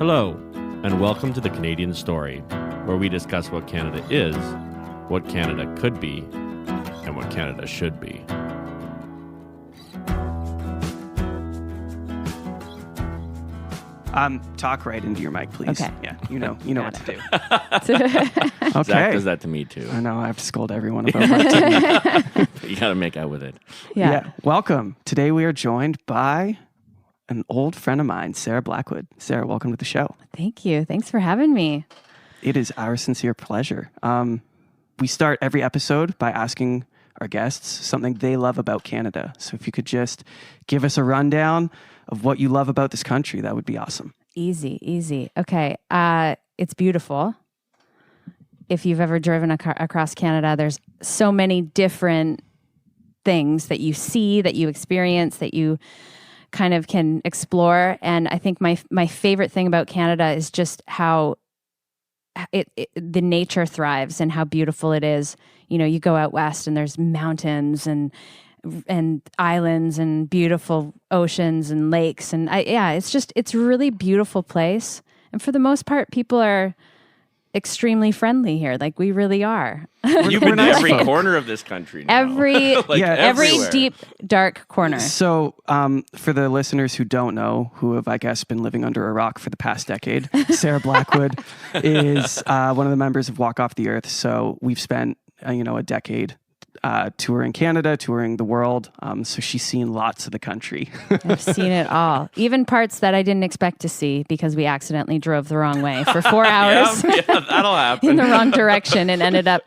Hello, and welcome to The Canadian Story, where we discuss what Canada is, what Canada could be, and what Canada should be. Talk right into your mic, please. Okay. Yeah, you know what to do. Zach Okay. does that to me too. I know, I have to scold everyone about that. You gotta make out with it. Yeah. Welcome. Today we are joined by an old friend of mine, Sarah Blackwood. Sarah, welcome to the show. Thank you. Thanks for having me. It is our sincere pleasure. We start every episode by asking our guests something they love about Canada. So if you could just give us a rundown of what you love about this country, that would be awesome. Easy. Okay. It's beautiful. If you've ever driven across Canada, there's so many different things that you see, that you experience, that you kind of can explore. And I think my favorite thing about Canada is just how the nature thrives and how beautiful it is. You know, you go out west and there's mountains and islands and beautiful oceans and lakes. And it's a really beautiful place. And for the most part, people are extremely friendly here. Like we really are. You've been to every corner of this country now. Every everywhere. deep, dark corner. So for the listeners who don't know, who have, I guess, been living under a rock for the past decade, Sarah Blackwood is one of the members of Walk Off the Earth. So we've spent, a decade touring Canada, touring the world. So she's seen lots of the country. I've seen it all. Even parts that I didn't expect to see because we accidentally drove the wrong way for 4 hours. Yeah, that'll happen. In the wrong direction and ended up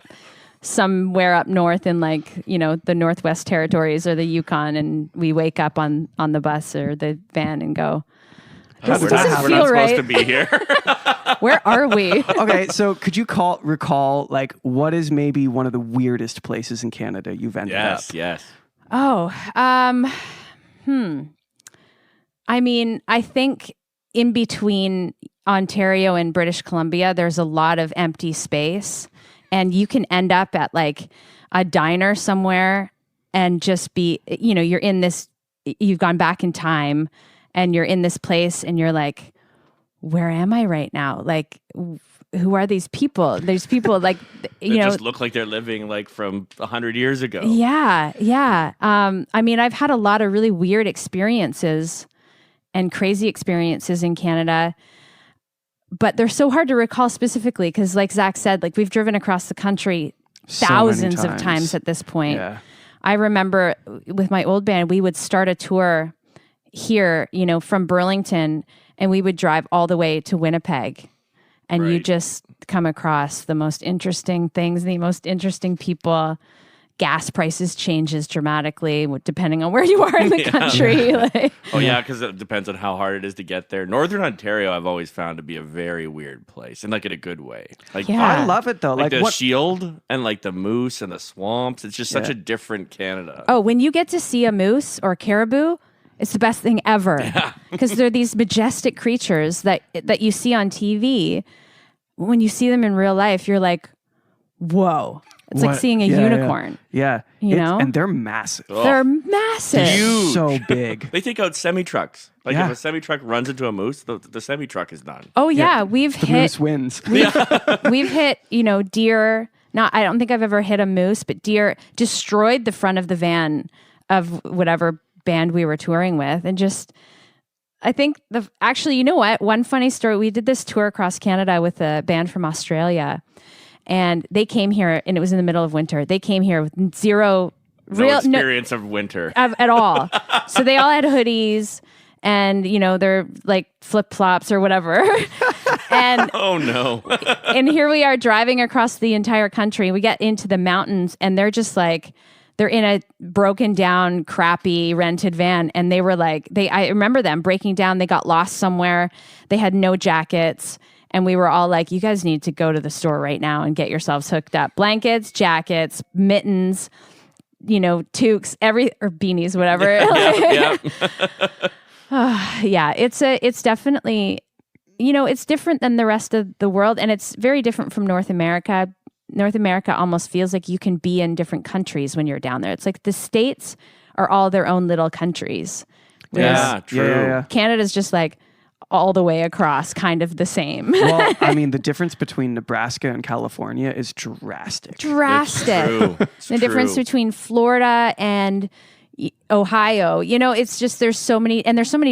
somewhere up north in the Northwest Territories or the Yukon, and we wake up on the bus or the van and go, We're doesn't not feel supposed right. to be here. Where are we? Okay, so could you recall what is maybe one of the weirdest places in Canada you've ended up? Yes. Oh, I mean, I think in between Ontario and British Columbia, there's a lot of empty space, and you can end up at like a diner somewhere and just be, you're in this, you've gone back in time and you're in this place and you're like, where am I right now? Like, who are these people? There's people like, They just look like they're living like from 100 years ago. Yeah. I mean, I've had a lot of really weird experiences and crazy experiences in Canada, but they're so hard to recall specifically because, like Zach said, like we've driven across the country thousands of times at this point. Yeah. I remember with my old band, we would start a tour here, from Burlington, and we would drive all the way to Winnipeg. And you just come across the most interesting things, the most interesting people. Gas prices changes dramatically depending on where you are in the country. Because it depends on how hard it is to get there. Northern Ontario, I've always found to be a very weird place, and like in a good way. Like, I love it though. Like the shield and like the moose and the swamps. It's just such a different Canada. Oh, when you get to see a moose or caribou, it's the best thing ever because they're these majestic creatures that you see on TV. When you see them in real life, you're like, whoa. It's like seeing a unicorn. Yeah. And they're massive. Oh. They're massive. Huge. So big. They take out semi-trucks. Like if a semi-truck runs into a moose, the semi-truck is done. Oh, yeah. We've The hit... moose wins. We've hit, deer. I don't think I've ever hit a moose, but deer destroyed the front of the van of whatever band we were touring with. And just... I think actually, you know what? One funny story. We did this tour across Canada with a band from Australia, and they came here, and it was in the middle of winter. They came here with zero real experience of winter at all. So they all had hoodies and, they're like flip flops or whatever. And oh no. And here we are driving across the entire country. We get into the mountains, and they're just like, they're in a broken down, crappy rented van. And they were like, I remember them breaking down. They got lost somewhere. They had no jackets. And we were all like, you guys need to go to the store right now and get yourselves hooked up. Blankets, jackets, mittens, toques, or beanies, whatever. It's definitely, it's different than the rest of the world. And it's very different from North America. North America almost feels like you can be in different countries when you're down there. It's like the states are all their own little countries. Yeah, true. Yeah. Canada's just like all the way across kind of the same. Well, I mean, the difference between Nebraska and California is drastic. Drastic. It's The difference between Florida and Ohio, it's just there's so many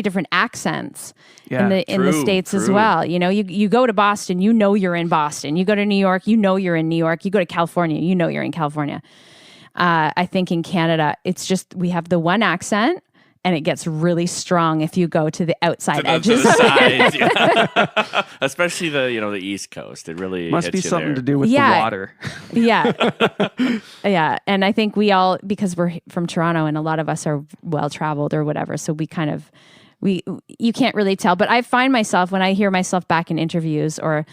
different accents in the States as well. You go to Boston, you're in Boston. You go to New York, you're in New York. You go to California, you're in California. I think in Canada, it's just we have the one accent. And it gets really strong if you go to the outside edges. To the sides, yeah. Especially the East Coast. It really must hits be you something there. to do with the water. Yeah. Yeah. And I think we all, because we're from Toronto and a lot of us are well traveled or whatever, so we kind of you can't really tell. But I find myself when I hear myself back in interviews or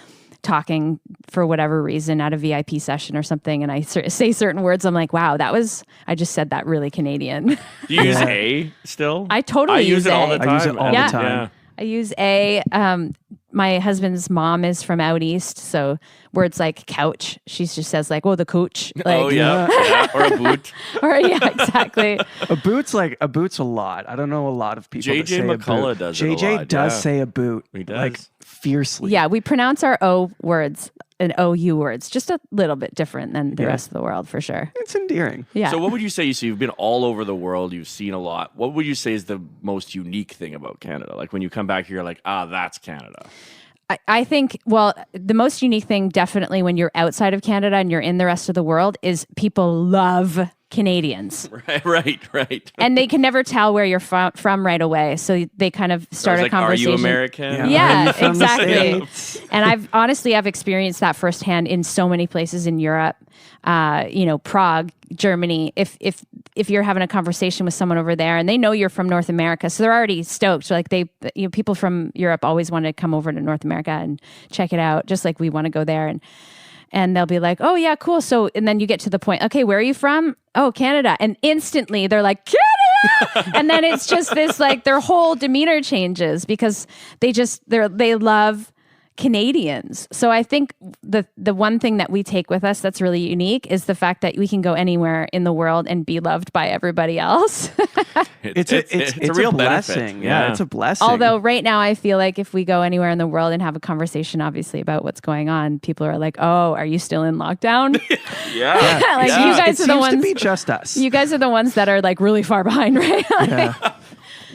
talking for whatever reason at a VIP session or something, and I say certain words, I'm like, wow, I just said that really Canadian. Do you use A still? I totally use it all the time. I use it all the time. Yeah. I use A. My husband's mom is from out east, so words like couch, she just says like, "Oh, the coach." Like, oh yeah, or a boot. Or yeah, exactly. A boot's a lot. I don't know a lot of people. that JJ say McCullough a boot. does it a JJ lot, does yeah. say a boot. He does. Like fiercely. Yeah, we pronounce our O words and OU words just a little bit different than the rest of the world for sure. It's endearing. Yeah. So what would you say? So you've been all over the world. You've seen a lot. What would you say is the most unique thing about Canada? Like when you come back here, you're like, that's Canada. I think, well, the most unique thing definitely when you're outside of Canada and you're in the rest of the world is people love Canadians. Right. And they can never tell where you're from right away. So they kind of start a conversation. Are you American? Yeah, exactly. And I've experienced that firsthand in so many places in Europe. Prague, Germany. If you're having a conversation with someone over there and they know you're from North America, so they're already stoked. So like people from Europe always want to come over to North America and check it out, just like we want to go there. And they'll be like, oh, yeah, cool. So, and then you get to the point, okay, where are you from? Oh, Canada. And instantly they're like, Canada! And then it's just this, like, their whole demeanor changes because they love Canadians. So I think the one thing that we take with us that's really unique is the fact that we can go anywhere in the world and be loved by everybody else. It's a real blessing. Yeah, it's a blessing. Although right now I feel like if we go anywhere in the world and have a conversation, obviously about what's going on, people are like, "Oh, are you still in lockdown?" Yeah, like you guys it are the seems ones. to be just us. You guys are the ones that are like really far behind, right? Yeah.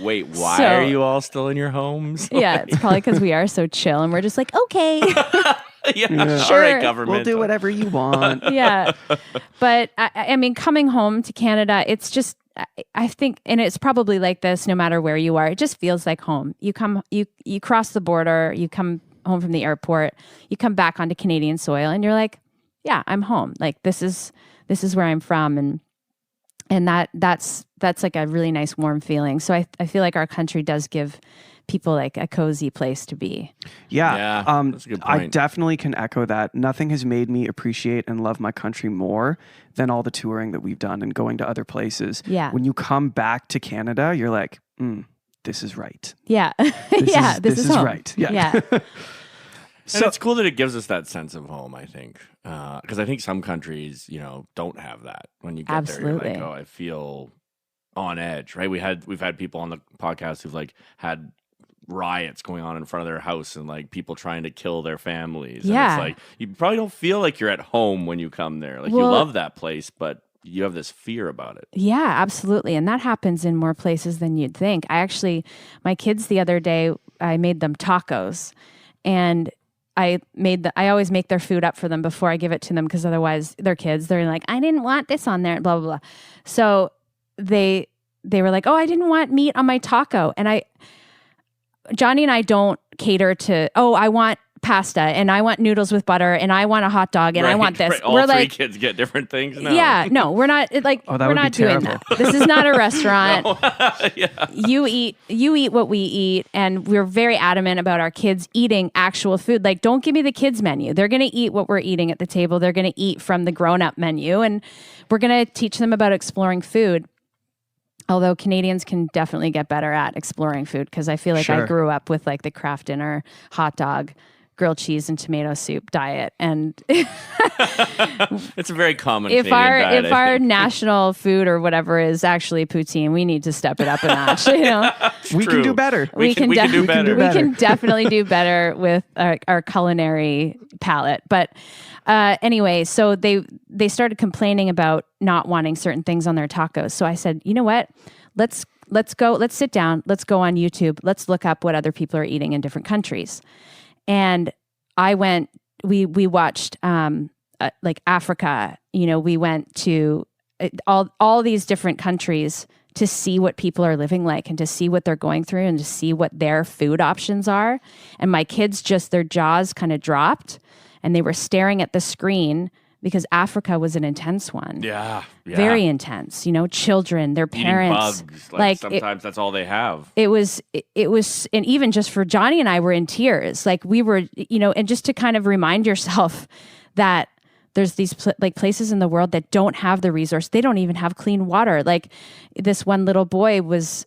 Wait, why are you all still in your homes? Yeah, it's probably because we are so chill and we're just like, okay. Yeah. Sure. All right, government. We'll do whatever you want. Yeah. But I mean, coming home to Canada, it's just, I think, and it's probably like this no matter where you are, it just feels like home. You cross the border, you come home from the airport, you come back onto Canadian soil and you're like, yeah, I'm home. Like this is where I'm from. And that's like a really nice warm feeling. So I feel like our country does give people like a cozy place to be. Yeah. That's a good point. I definitely can echo that. Nothing has made me appreciate and love my country more than all the touring that we've done and going to other places. Yeah. When you come back to Canada, you're like, this is right. Yeah. This is home. right. Yeah. Yeah. And it's cool that it gives us that sense of home, I think. Because I think some countries, don't have that. When you get there, you're like, oh, I feel on edge, right? We've had people on the podcast who've like had riots going on in front of their house and like people trying to kill their families. Yeah. And it's like, you probably don't feel like you're at home when you come there. Like you love that place, but you have this fear about it. Yeah, absolutely. And that happens in more places than you'd think. My kids the other day, I made them tacos and I always make their food up for them before I give it to them because otherwise they're kids. They're like, I didn't want this on there, blah, blah, blah. So they were like, oh, I didn't want meat on my taco. And Johnny and I don't cater to, I want pasta and I want noodles with butter and I want a hot dog and I want this. Right. All three kids get different things now. Yeah, no, we're not we're not doing that. This is not a restaurant. Yeah. You eat what we eat, and we're very adamant about our kids eating actual food. Like, don't give me the kids menu. They're going to eat what we're eating at the table. They're going to eat from the grown-up menu, and we're going to teach them about exploring food. Although Canadians can definitely get better at exploring food because I feel like I grew up with like the craft dinner hot dog grilled cheese and tomato soup diet. And it's a very common if Canadian diet, if our national food or whatever is actually poutine, we need to step it up a notch. We can do better. We can do better. We can definitely do better with our culinary palate. But anyway, so they started complaining about not wanting certain things on their tacos. So I said, you know what? Let's sit down. Let's go on YouTube. Let's look up what other people are eating in different countries. And we watched like Africa, we went to all these different countries to see what people are living like and to see what they're going through and to see what their food options are. And my kids their jaws kind of dropped and they were staring at the screen because Africa was an intense one. Yeah. Very intense. children, their parents. Eating bugs. Like sometimes that's all they have. It was, and even just for Johnny and I were in tears. Like we were, and just to kind of remind yourself that there's these places in the world that don't have the resource. They don't even have clean water. Like this one little boy was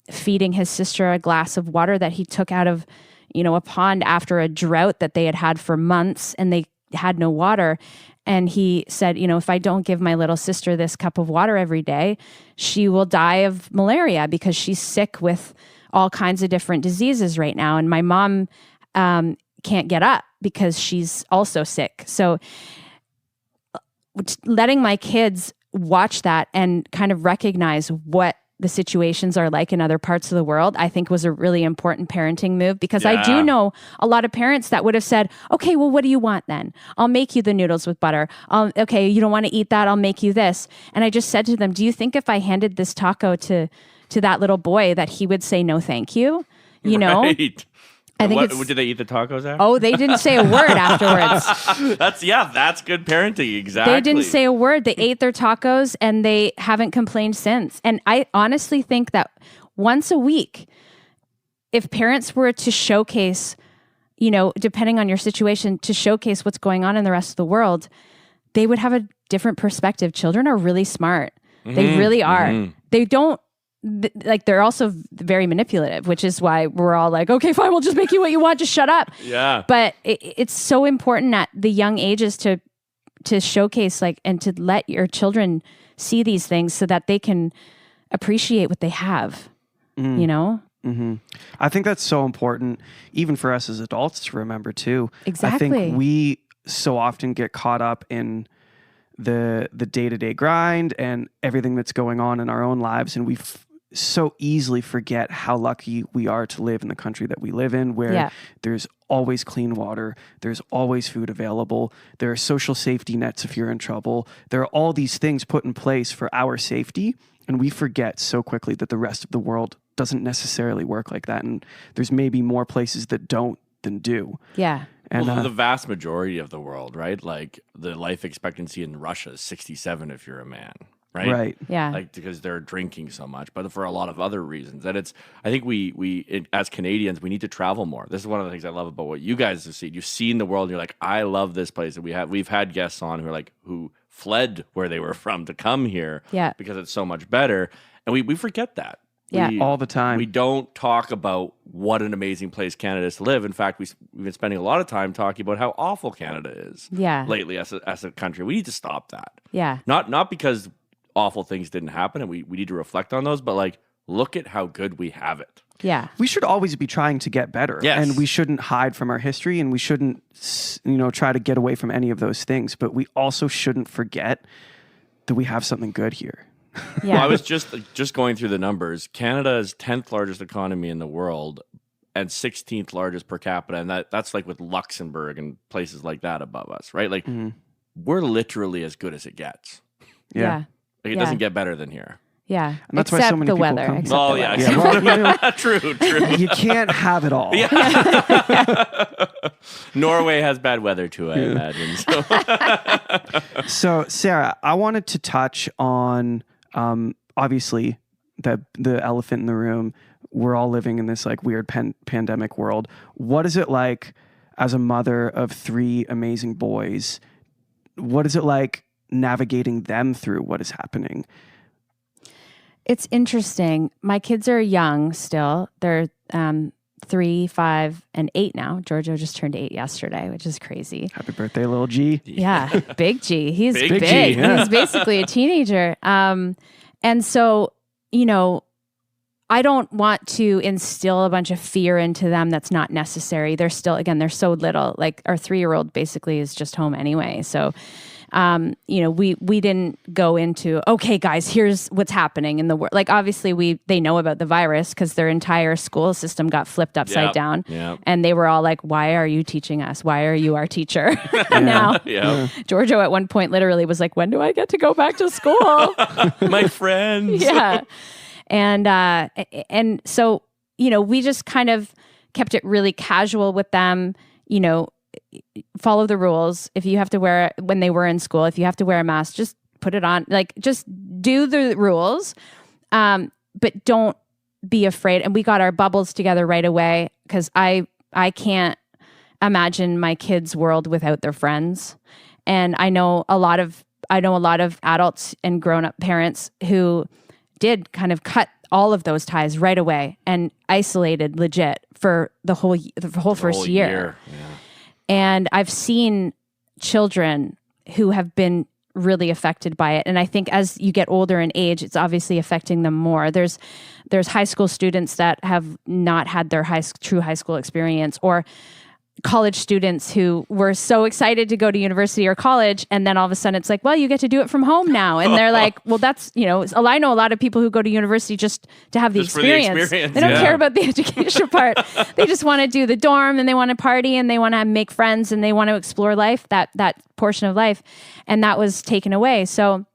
feeding his sister a glass of water that he took out of, a pond after a drought that they had for months, and they had no water. And he said, if I don't give my little sister this cup of water every day, she will die of malaria because she's sick with all kinds of different diseases right now. And my mom can't get up because she's also sick. So letting my kids watch that and kind of recognize what the situations are like in other parts of the world, I think was a really important parenting move, because I do know a lot of parents that would have said, okay, well, what do you want then? I'll make you the noodles with butter. Okay, you don't want to eat that. I'll make you this. And I just said to them, do you think if I handed this taco to that little boy that he would say, no, thank you? Right. I think what did they eat the tacos at? Oh, they didn't say a word afterwards. That's good parenting. Exactly. They didn't say a word. They ate their tacos and they haven't complained since. And I honestly think that once a week, if parents were to showcase, depending on your situation, to showcase what's going on in the rest of the world, they would have a different perspective. Children are really smart. Mm-hmm. They really are. Mm-hmm. They don't, they're also very manipulative, which is why we're all like, okay, fine, we'll just make you what you want, just shut up. Yeah. But it's so important at the young ages to showcase and to let your children see these things so that they can appreciate what they have, Mm-hmm. I think that's so important, even for us as adults to remember too. Exactly. I think we so often get caught up in the day-to-day grind and everything that's going on in our own lives, and we so easily forget how lucky we are to live in the country that we live in, where there's always clean water, there's always food available, there are social safety nets if you're in trouble, there are all these things put in place for our safety, and we forget so quickly that the rest of the world doesn't necessarily work like that, and there's maybe more places that don't than do. Yeah. And the vast majority of the world, right? Like the life expectancy in Russia is 67 if you're a man. Right. Yeah. Because they're drinking so much, but for a lot of other reasons. And I think we as Canadians, we need to travel more. This is one of the things I love about what you guys have seen. You've seen the world and you're like, I love this place. And we've had guests on who fled where they were from to come here because it's so much better. And we forget that. Yeah. All the time. We don't talk about what an amazing place Canada is to live. In fact, we've been spending a lot of time talking about how awful Canada is lately as a country. We need to stop that. Yeah. Not because awful things didn't happen and we need to reflect on those, but look at how good we have it. Yeah. We should always be trying to get better. Yes. And we shouldn't hide from our history, and we shouldn't try to get away from any of those things, but we also shouldn't forget that we have something good here. Yeah. Well, I was just going through the numbers. Canada is 10th largest economy in the world and 16th largest per capita, and that's with Luxembourg and places like that above us, right? We're literally as good as it gets. Yeah. It doesn't get better than here. Yeah. And that's why so many people weather. come. Oh, yeah. True. You can't have it all. Yeah. Norway has bad weather too, I imagine. So, Sarah, I wanted to touch on, obviously, the elephant in the room. We're all living in this weird pandemic world. What is it like as a mother of 3 amazing boys? What is it like navigating them through what is happening? It's interesting. My kids are young still. They're 3, 5, and 8 now. Giorgio just turned 8 yesterday, which is crazy. Happy birthday, little G. Yeah, big G. He's big. G, yeah. He's basically a teenager. And so, I don't want to instill a bunch of fear into them that's not necessary. They're still, again, they're so little. Like our 3-year-old basically is just home anyway. So, we didn't go into, okay, guys, here's what's happening in the world. Like obviously they know about the virus because their entire school system got flipped upside down. Yep. And they were all like, why are you teaching us? Why are you our teacher? Now, Giorgio at one point literally was like, when do I get to go back to school? My friends. Yeah. And so, we just kind of kept it really casual with them, follow the rules. If you have to wear it when they were in school, if you have to wear a mask, just put it on, like just do the rules. But don't be afraid. And we got our bubbles together right away because I can't imagine my kids' world without their friends. And I know a lot of adults and grown-up parents who did kind of cut all of those ties right away and isolated legit for the whole first year. Yeah. And I've seen children who have been really affected by it. And I think as you get older in age, it's obviously affecting them more. There's high school students that have not had their true high school experience, or college students who were so excited to go to university or college, and then all of a sudden it's like, well, you get to do it from home now. And they're like, well, that's, I know a lot of people who go to university just to have the experience. They don't care about the education part. They just want to do the dorm, and they want to party, and they want to make friends, and they want to explore life, that portion of life. And that was taken away. So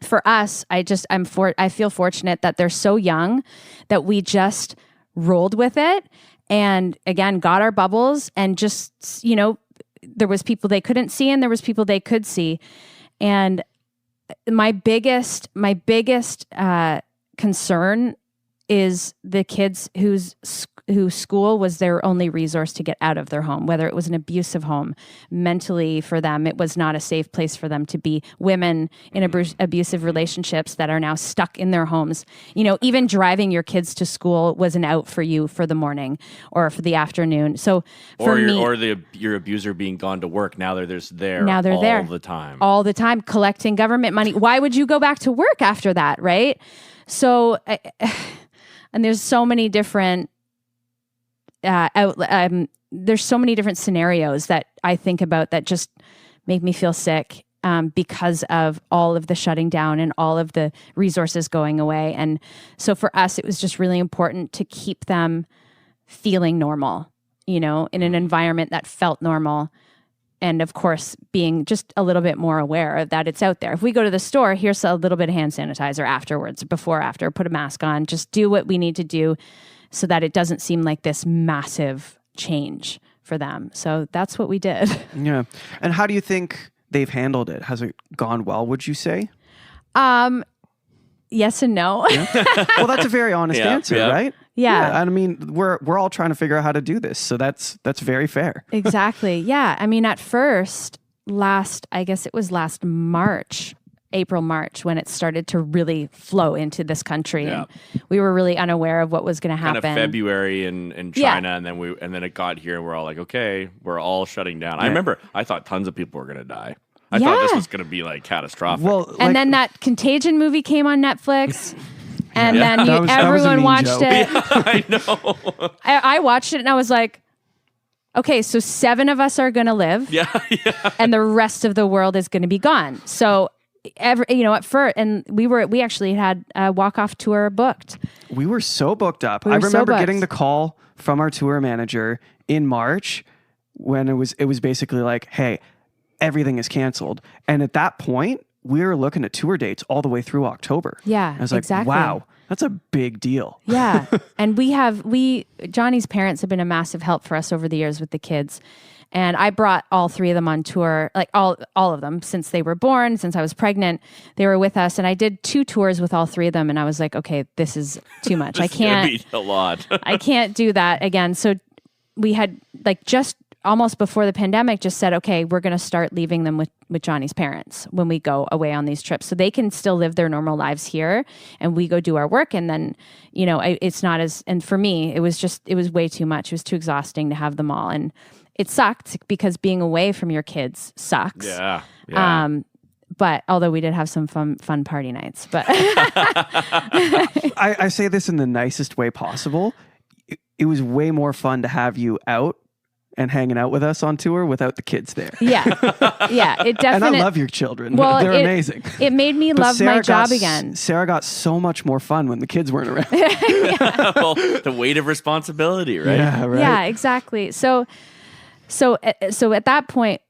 for us, I feel fortunate that they're so young that we just rolled with it. And again, got our bubbles, and just, there was people they couldn't see and there was people they could see. And my biggest concern is the kids whose school was their only resource to get out of their home, whether it was an abusive home. Mentally for them, it was not a safe place for them to be. Women in abusive relationships that are now stuck in their homes. Even driving your kids to school was an out for you for the morning or for the afternoon. So your abuser being gone to work. Now they're there all the time collecting government money. Why would you go back to work after that, right? So, and there's so many different there's so many different scenarios that I think about that just make me feel sick because of all of the shutting down and all of the resources going away. And so for us, it was just really important to keep them feeling normal, in an environment that felt normal. And of course, being just a little bit more aware that it's out there. If we go to the store, here's a little bit of hand sanitizer afterwards, before, after, put a mask on, just do what we need to do so that it doesn't seem like this massive change for them. So that's what we did. Yeah. And how do you think they've handled it? Has it gone well, would you say? Yes and no. Yeah. Well, that's a very honest answer, right? Yeah. I mean, we're all trying to figure out how to do this. So that's very fair. Exactly. Yeah. I mean, at first, I guess it was last March, April, March, when it started to really flow into this country. Yeah. And we were really unaware of what was going to happen. Kind of February in China, and then it got here, and we're all like, okay, we're all shutting down. Yeah. I remember I thought tons of people were going to die. I thought this was going to be like catastrophic. Well, and then that Contagion movie came on Netflix. And then everyone watched it. Yeah, I know. I watched it and I was like, okay, so 7 of us are going to live. Yeah. And the rest of the world is going to be gone. So at first, and we actually had a walk-off tour booked. We were so booked up. I remember getting the call from our tour manager in March when it was basically like, hey, everything is canceled. And at that point, we were looking at tour dates all the way through October. Yeah, I was like, exactly. Wow, that's a big deal. Yeah. And Johnny's parents have been a massive help for us over the years with the kids. And I brought all 3 of them on tour, like all of them since they were born, since I was pregnant. They were with us, and I did 2 tours with all 3 of them. And I was like, okay, this is too much. I can't. Be a lot. I can't do that again. So we had just almost before the pandemic just said, okay, we're going to start leaving them with Johnny's parents when we go away on these trips. So they can still live their normal lives here and we go do our work. And then, it's not as, and for me, it was way too much. It was too exhausting to have them all. And it sucked because being away from your kids sucks. Yeah. But although we did have some fun party nights, but I say this in the nicest way possible. It was way more fun to have you out and hanging out with us on tour without the kids there. Yeah, it definitely. And I love your children. Well, they're amazing. It made me love my job again. Sarah got so much more fun when the kids weren't around. Well, the weight of responsibility, right? Yeah, right. Yeah, exactly. So at that point,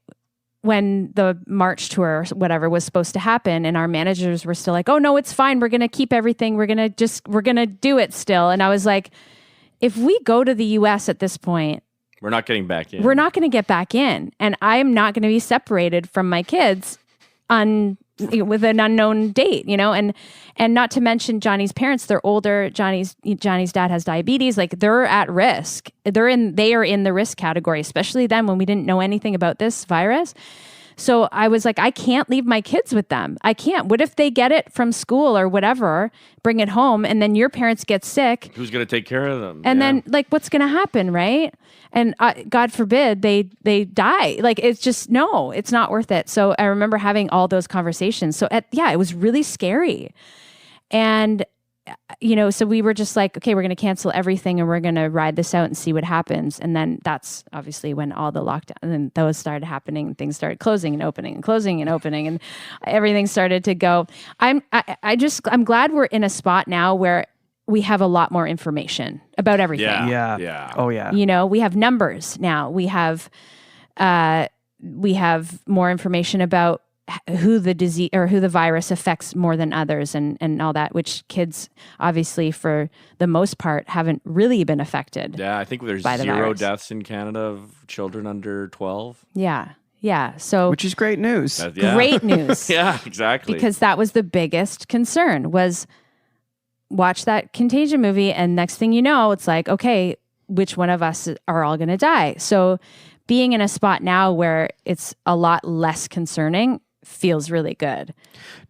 when the March tour or whatever was supposed to happen and our managers were still like, oh no, it's fine. We're going to keep everything. We're going to do it still. And I was like, if we go to the US at this point, we're not getting back in. We're not going to get back in. And I'm not going to be separated from my kids with an unknown date, and not to mention Johnny's parents, they're older. Johnny's dad has diabetes. Like they're at risk. They are in the risk category, especially then when we didn't know anything about this virus. So I was like, I can't leave my kids with them. I can't. What if they get it from school or whatever, bring it home, and then your parents get sick? Who's going to take care of them? And then what's going to happen, right? And God forbid they die. Like it's just, no, it's not worth it. So I remember having all those conversations. So it was really scary. And so we were just like, okay, we're going to cancel everything and we're going to ride this out and see what happens. And then that's obviously when all the lockdown and those started happening and things started closing and opening and closing and opening and everything started to go. I'm glad we're in a spot now where we have a lot more information about everything. Yeah. Oh yeah. We have numbers now. We have more information about who the disease or who the virus affects more than others and all that, which kids obviously for the most part haven't really been affected. Yeah, I think there's 0 deaths in Canada of children under 12. Yeah. So which is great news. Great news. Yeah, exactly. Because that was the biggest concern was watch that Contagion movie and next thing you know, it's like, okay, which one of us are all going to die? So being in a spot now where it's a lot less concerning feels really good.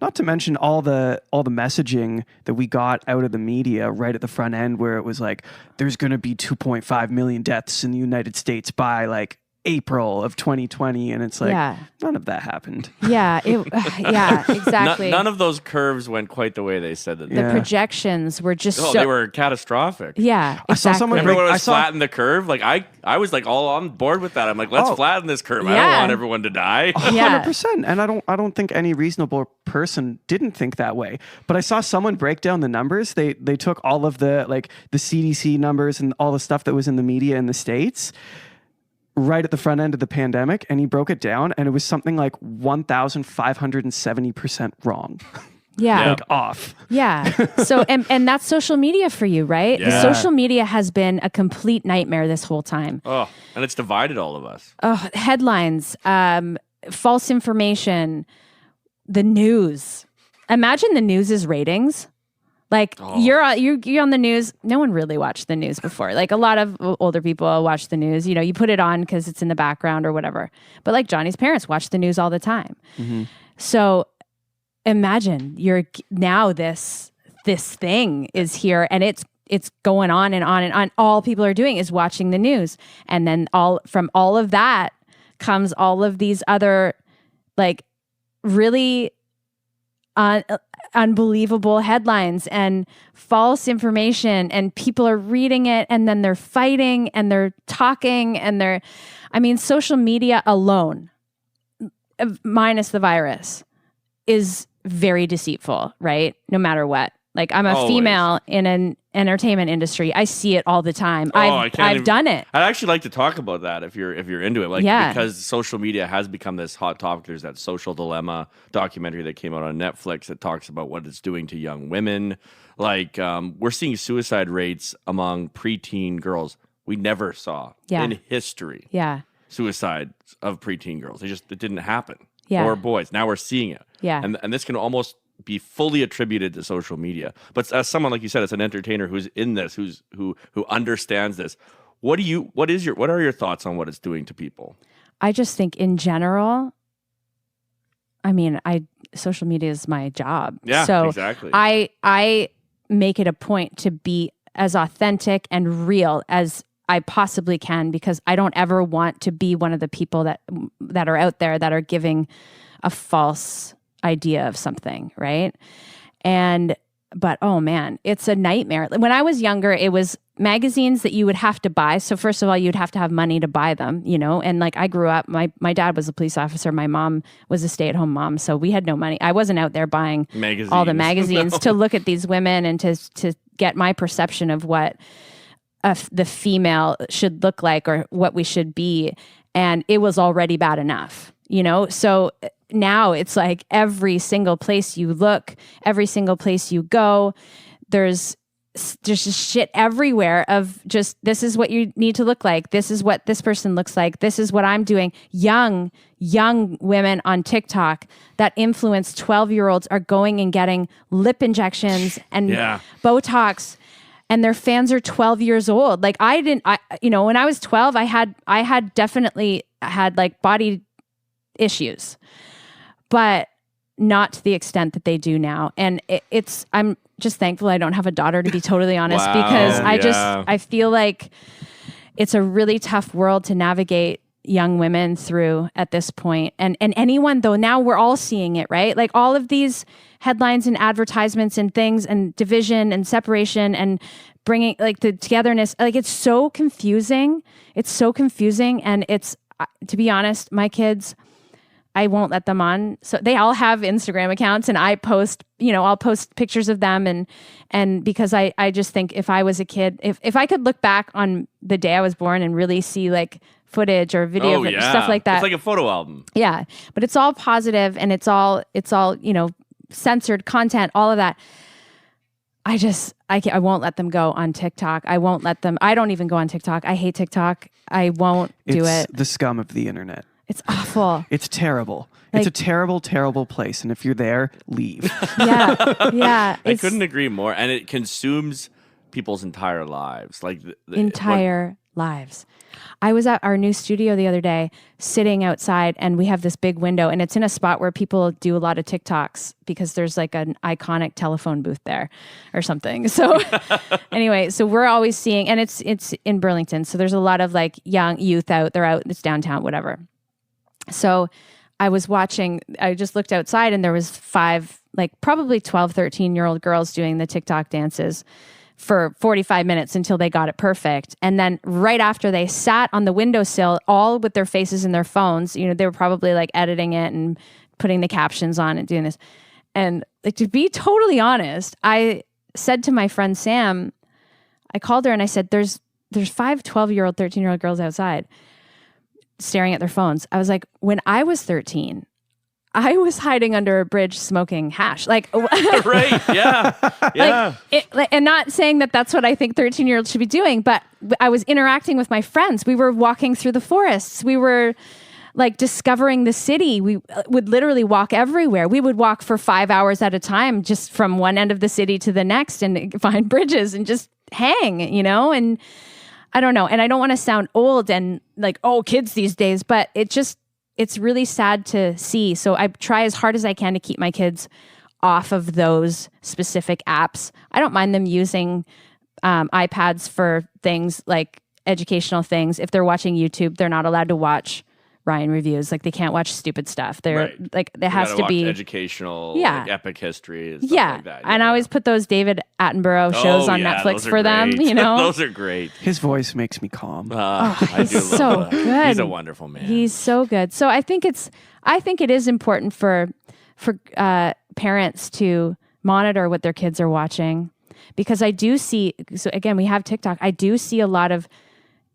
Not to mention all the messaging that we got out of the media right at the front end where it was like, there's going to be 2.5 million deaths in the United States by like April of 2020. And it's like, none of that happened. Yeah, exactly. None of those curves went quite the way they said that. The projections were just they were catastrophic. Yeah, exactly. I saw someone flatten the curve. Like I was like all on board with that. I'm like, let's flatten this curve. I don't want everyone to die. 100%. And I don't think any reasonable person didn't think that way. But I saw someone break down the numbers. They took all of the CDC numbers and all the stuff that was in the media in the States right at the front end of the pandemic, and he broke it down, and it was something like 1,570% wrong. Yeah. Like off. Yeah. So, and that's social media for you, right? Yeah. The social media has been a complete nightmare this whole time. Oh, and it's divided all of us. Oh, headlines, false information, the news. Imagine the news's ratings. Like you're on the news. No one really watched the news before. Like a lot of older people watch the news. You put it on because it's in the background or whatever. But like Johnny's parents watch the news all the time. Mm-hmm. So imagine now this thing is here and it's going on and on and on. All people are doing is watching the news, and then from all of that comes all of these other like really unbelievable headlines and false information, and people are reading it and then they're fighting and they're talking and social media alone, minus the virus, is very deceitful, right? No matter what. Like I'm a female in an entertainment industry. I see it all the time. I've done it. I'd actually like to talk about that if you're into it. Because social media has become this hot topic. There's that Social Dilemma documentary that came out on Netflix that talks about what it's doing to young women. We're seeing suicide rates among preteen girls we never saw in history. Yeah. Suicide of preteen girls. It didn't happen. Yeah. Or boys. Now we're seeing it. Yeah. And this can almost be fully attributed to social media. But as someone, like you said, as an entertainer who's in this, who understands this, What are your thoughts on what it's doing to people? I just think in general, I mean, social media is my job. Yeah, so exactly. I make it a point to be as authentic and real as I possibly can, because I don't ever want to be one of the people that are out there that are giving a false idea of something, right? But oh man, it's a nightmare. When I was younger, it was magazines that you would have to buy. So first of all, you'd have to have money to buy them, and like I grew up, my dad was a police officer. My mom was a stay-at-home mom. So we had no money. I wasn't out there buying all the magazines to look at these women and to get my perception of what the female should look like or what we should be. And it was already bad enough, So now it's like every single place you look, every single place you go, there's just shit everywhere of just, this is what you need to look like. This is what this person looks like. This is what I'm doing. Young women on TikTok that influence 12-year-olds are going and getting lip injections and Botox, and their fans are 12 years old. Like when I was 12, I had definitely had like body issues, but not to the extent that they do now. And I'm just thankful I don't have a daughter, to be totally honest, because I feel like it's a really tough world to navigate young women through at this point. And anyone though, now we're all seeing it, right? Like all of these headlines and advertisements and things and division and separation and bringing like the togetherness, like it's so confusing. It's so confusing. And it's, to be honest, my kids, I won't let them on. So they all have Instagram accounts, and I post, I'll post pictures of them. And because I just think if I was a kid, if I could look back on the day I was born and really see like footage or video stuff like that. It's like a photo album. Yeah. But it's all positive and it's all, censored content, all of that. I won't let them go on TikTok. I don't even go on TikTok. I hate TikTok. I won't do it. It's the scum of the internet. It's awful. It's terrible. It's a terrible, terrible place. And if you're there, leave. Yeah. I couldn't agree more. And it consumes people's entire lives. Like lives. I was at our new studio the other day, sitting outside, and we have this big window, and it's in a spot where people do a lot of TikToks because there's like an iconic telephone booth there or something. So anyway, so we're always seeing, and it's in Burlington. So there's a lot of like young youth out, they're out, it's downtown, whatever. So I just looked outside, and there was 5, like probably 12, 13-year-old girls doing the TikTok dances for 45 minutes until they got it perfect. And then right after, they sat on the windowsill, all with their faces in their phones. They were probably like editing it and putting the captions on and doing this. And like, to be totally honest, I said to my friend Sam, I called her and I said, there's 5 12-year-old, 13-year-old girls outside staring at their phones. I was like, when I was 13, I was hiding under a bridge smoking hash. Like, right. Yeah. Yeah. And not saying that that's what I think 13-year-olds should be doing, but I was interacting with my friends. We were walking through the forests. We were like discovering the city. We would literally walk everywhere. We would walk for 5 hours at a time, just from one end of the city to the next, and find bridges and just hang, and I don't know. And I don't want to sound old and like, oh, kids these days, but it's really sad to see. So I try as hard as I can to keep my kids off of those specific apps. I don't mind them using iPads for things like educational things. If they're watching YouTube, they're not allowed to watch Ryan reviews. Like, they can't watch stupid stuff. They're like, there has to be educational, like epic history and stuff like that. And I always put those David Attenborough shows on Netflix for them, Those are great. His voice makes me calm. He's so good. He's a wonderful man. He's so good. So I think it is important for parents to monitor what their kids are watching, because I do see, so again, we have TikTok. I do see a lot of,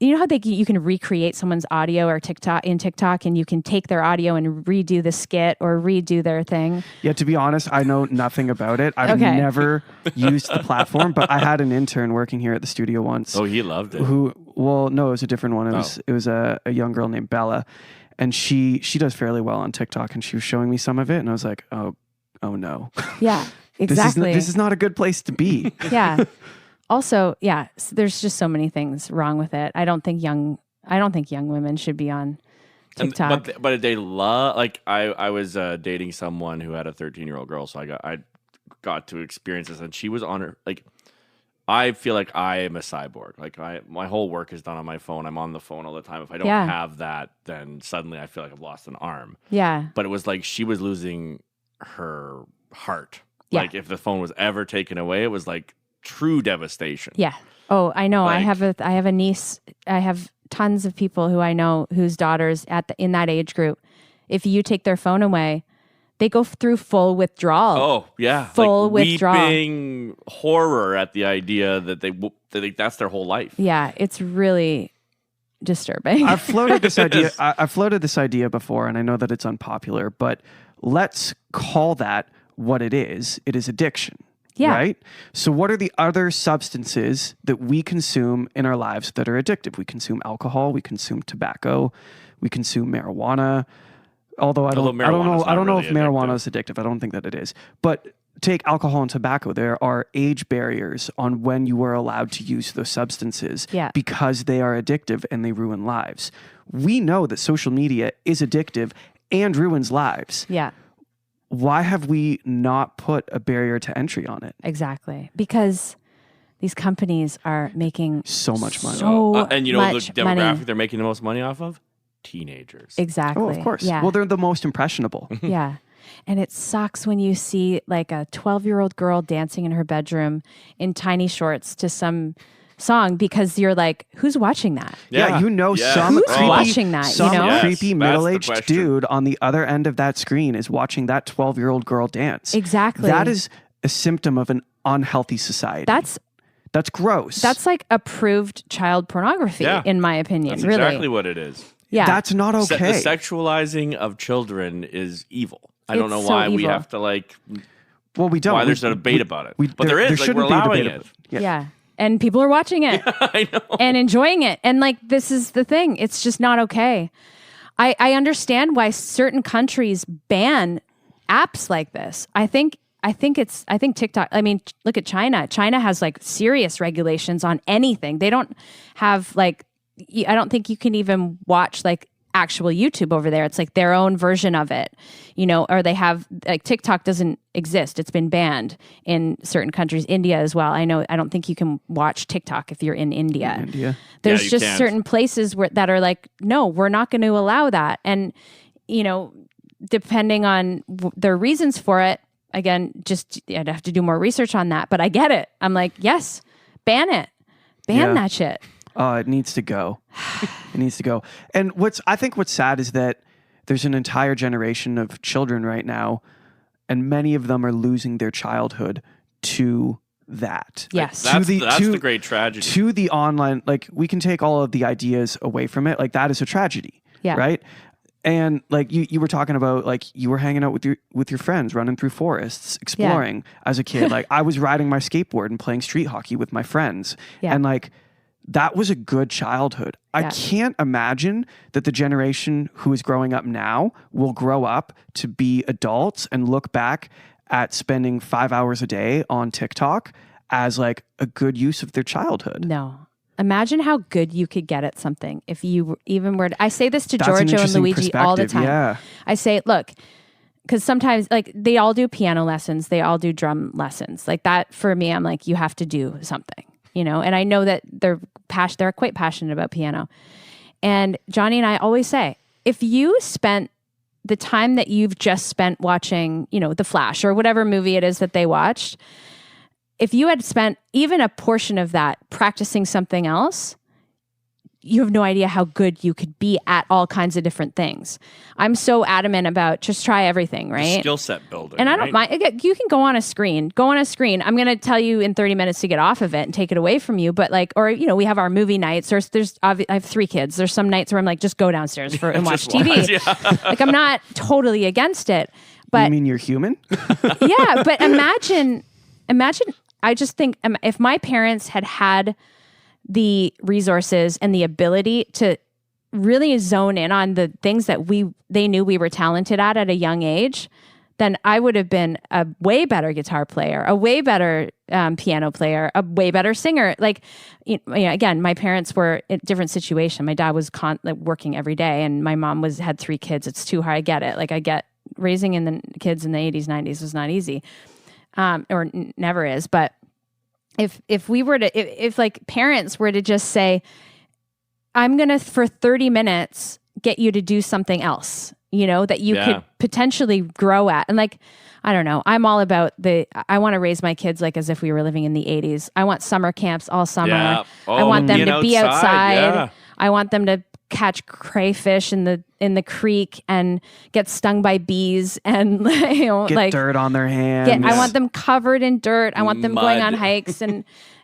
how you can recreate someone's audio or TikTok, and you can take their audio and redo the skit or redo their thing. Yeah, to be honest, I know nothing about it. I've never used the platform, but I had an intern working here at the studio once. Oh, he loved it. No, it was a different one. It was a young girl named Bella, and she does fairly well on TikTok, and she was showing me some of it, and I was like, oh no. Yeah, exactly. This is not a good place to be. Yeah. Also, yeah, there's just so many things wrong with it. I don't think young women should be on TikTok. But they love, like, I was dating someone who had a 13-year-old girl, so I got to experience this, and she was on her, like, I feel like I am a cyborg. Like, my whole work is done on my phone. I'm on the phone all the time. If I don't have that, then suddenly I feel like I've lost an arm. Yeah. But it was like she was losing her heart. Yeah. Like, if the phone was ever taken away, it was like true devastation. Yeah. Oh, I know. Like, I have a niece. I have tons of people who I know whose daughters in that age group. If you take their phone away, they go through full withdrawal. Oh, yeah. Full like withdrawal. Weeping horror at the idea that that's their whole life. Yeah, it's really disturbing. I've floated this idea. I've floated this idea before, and I know that it's unpopular, but let's call that what it is. It is addiction. Yeah. Right? So what are the other substances that we consume in our lives that are addictive? We consume alcohol, we consume tobacco, we consume marijuana. Although I don't know if marijuana is addictive. I don't think that it is. But take alcohol and tobacco. There are age barriers on when you are allowed to use those substances because they are addictive and they ruin lives. We know that social media is addictive and ruins lives. Yeah. Why have we not put a barrier to entry on it? Exactly. Because these companies are making so much money. And you know the demographic they're making the most money off of? Teenagers. Exactly. Oh, of course. Yeah. Well, they're the most impressionable. Yeah. And it sucks when you see like a 12-year-old girl dancing in her bedroom in tiny shorts to some song because you're like, who's watching that? Yeah, some who's creepy, watching that? Some creepy middle-aged dude on the other end of that screen is watching that 12-year-old girl dance. Exactly. That is a symptom of an unhealthy society. That's gross. That's like approved child pornography, in my opinion. That's really. Exactly what it is. Yeah. That's not okay. The sexualizing of children is evil. I don't know why we have to Well, we don't. Why there's a debate about it. But there is. We're allowing it. Yeah. And people are watching it. I know. And enjoying it. And like, this is the thing. It's just not okay. I understand why certain countries ban apps like this. I think TikTok, I mean, look at China. China has like serious regulations on anything. They don't have like, I don't think you can even watch like actual YouTube over there. It's like their own version of it, or they have like TikTok doesn't exist. It's been banned in certain countries, India as well. I don't think you can watch TikTok if you're in India. There's just certain places that are like, no, we're not going to allow that. And, depending on their reasons for it, again, I'd have to do more research on that, but I get it. I'm like, yes, ban it. Ban that shit. It needs to go. It needs to go. And I think what's sad is that there's an entire generation of children right now, and many of them are losing their childhood to that. Yes. That's the great tragedy. To the online, like, we can take all of the ideas away from it. Like, that is a tragedy. Yeah. Right? And like you were talking about, like, you were hanging out with your friends, running through forests, exploring as a kid. Like, I was riding my skateboard and playing street hockey with my friends. Yeah. And like, that was a good childhood. I can't imagine that the generation who is growing up now will grow up to be adults and look back at spending 5 hours a day on TikTok as like a good use of their childhood. No. Imagine how good you could get at something if you even were I say this to Giorgio and Luigi all the time. Yeah. I say, look, because sometimes like they all do piano lessons, they all do drum lessons. Like that for me, I'm like, you have to do something. And I know that they're quite passionate about piano. And Johnny and I always say, if you spent the time that you've just spent watching, The Flash or whatever movie it is that they watched, if you had spent even a portion of that practicing something else, you have no idea how good you could be at all kinds of different things. I'm so adamant about just try everything, right? Skill set building. And I don't mind. You can go on a screen. I'm going to tell you in 30 minutes to get off of it and take it away from you. But like, or, we have our movie nights. I have 3 kids. There's some nights where I'm like, just go downstairs and watch TV. Like, I'm not totally against it. But you mean you're human? Yeah. But imagine, I just think if my parents had the resources and the ability to really zone in on the things that they knew we were talented at a young age, then I would have been a way better guitar player, a way better piano player, a way better singer. Like, again, my parents were in a different situation. My dad was working every day, and my mom had 3 kids. It's too hard. I get it. Like, I get raising kids in the 80s, 90s was not easy, or never is. But if we were to, if like parents were to just say, I'm going to, for 30 minutes, get you to do something else, that you could potentially grow at. And like, I don't know, I'm all about I want to raise my kids like as if we were living in the 80s. I want summer camps all summer. Yeah. I want them to be outside. Yeah. I want them to catch crayfish in the creek and get stung by bees and get dirt on their hands. I want them covered in dirt. I want them going on hikes and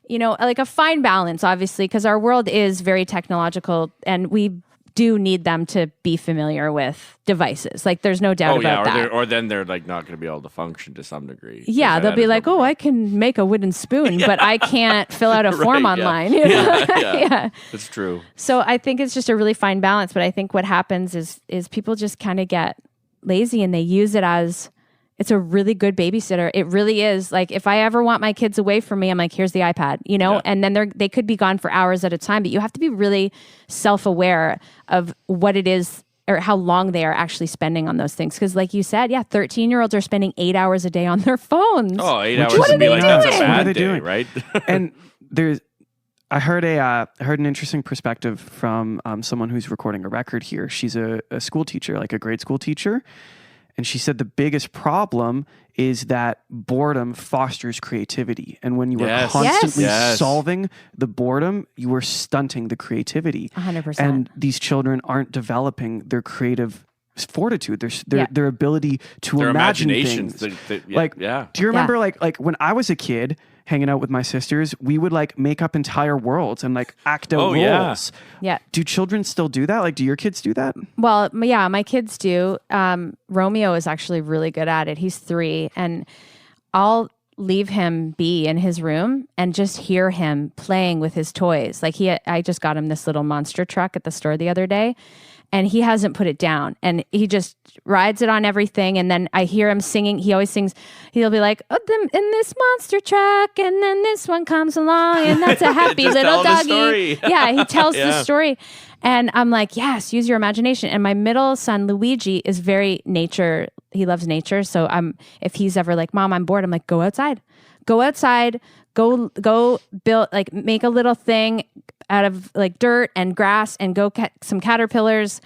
like a fine balance, obviously, because our world is very technological and we do need them to be familiar with devices. Like, there's no doubt about that. Or then they're like not going to be able to function to some degree. Yeah, they'll be like, "Oh, I can make a wooden spoon, but I can't fill out a form online." Yeah, that's true. So I think it's just a really fine balance. But I think what happens is people just kind of get lazy and they use it as it's a really good babysitter. It really is. Like, if I ever want my kids away from me, I'm like, here's the iPad, and then they could be gone for hours at a time, but you have to be really self-aware of what it is or how long they are actually spending on those things. Because like you said, 13-year-olds are spending 8 hours a day on their phones. Oh, 8 hours what would are be they like, doing? that's a What are bad they day, doing? right? And I heard an interesting perspective from someone who's recording a record here. She's a school teacher, like a grade school teacher. And she said the biggest problem is that boredom fosters creativity. And when you are constantly solving the boredom, you are stunting the creativity. 100%. And these children aren't developing their creative fortitude, their ability to their imagine imaginations. things. Do you remember like when I was a kid hanging out with my sisters, we would like make up entire worlds and like act out roles. Yeah. Do children still do that? Like, do your kids do that? Well, yeah, my kids do. Romeo is actually really good at it. He's 3, and I'll leave him be in his room and just hear him playing with his toys. Like I just got him this little monster truck at the store the other day, and he hasn't put it down, and he just rides it on everything. And then I hear him singing. He always sings. He'll be like, "Oh, in this monster truck," and then this one comes along, and that's a happy little doggy. Yeah, he tells the story, and I'm like, "Yes, use your imagination." And my middle son Luigi is very nature. He loves nature. So if he's ever like, "Mom, I'm bored," I'm like, "Go outside, go build, like, make a little thing out of like dirt and grass and go catch some caterpillars,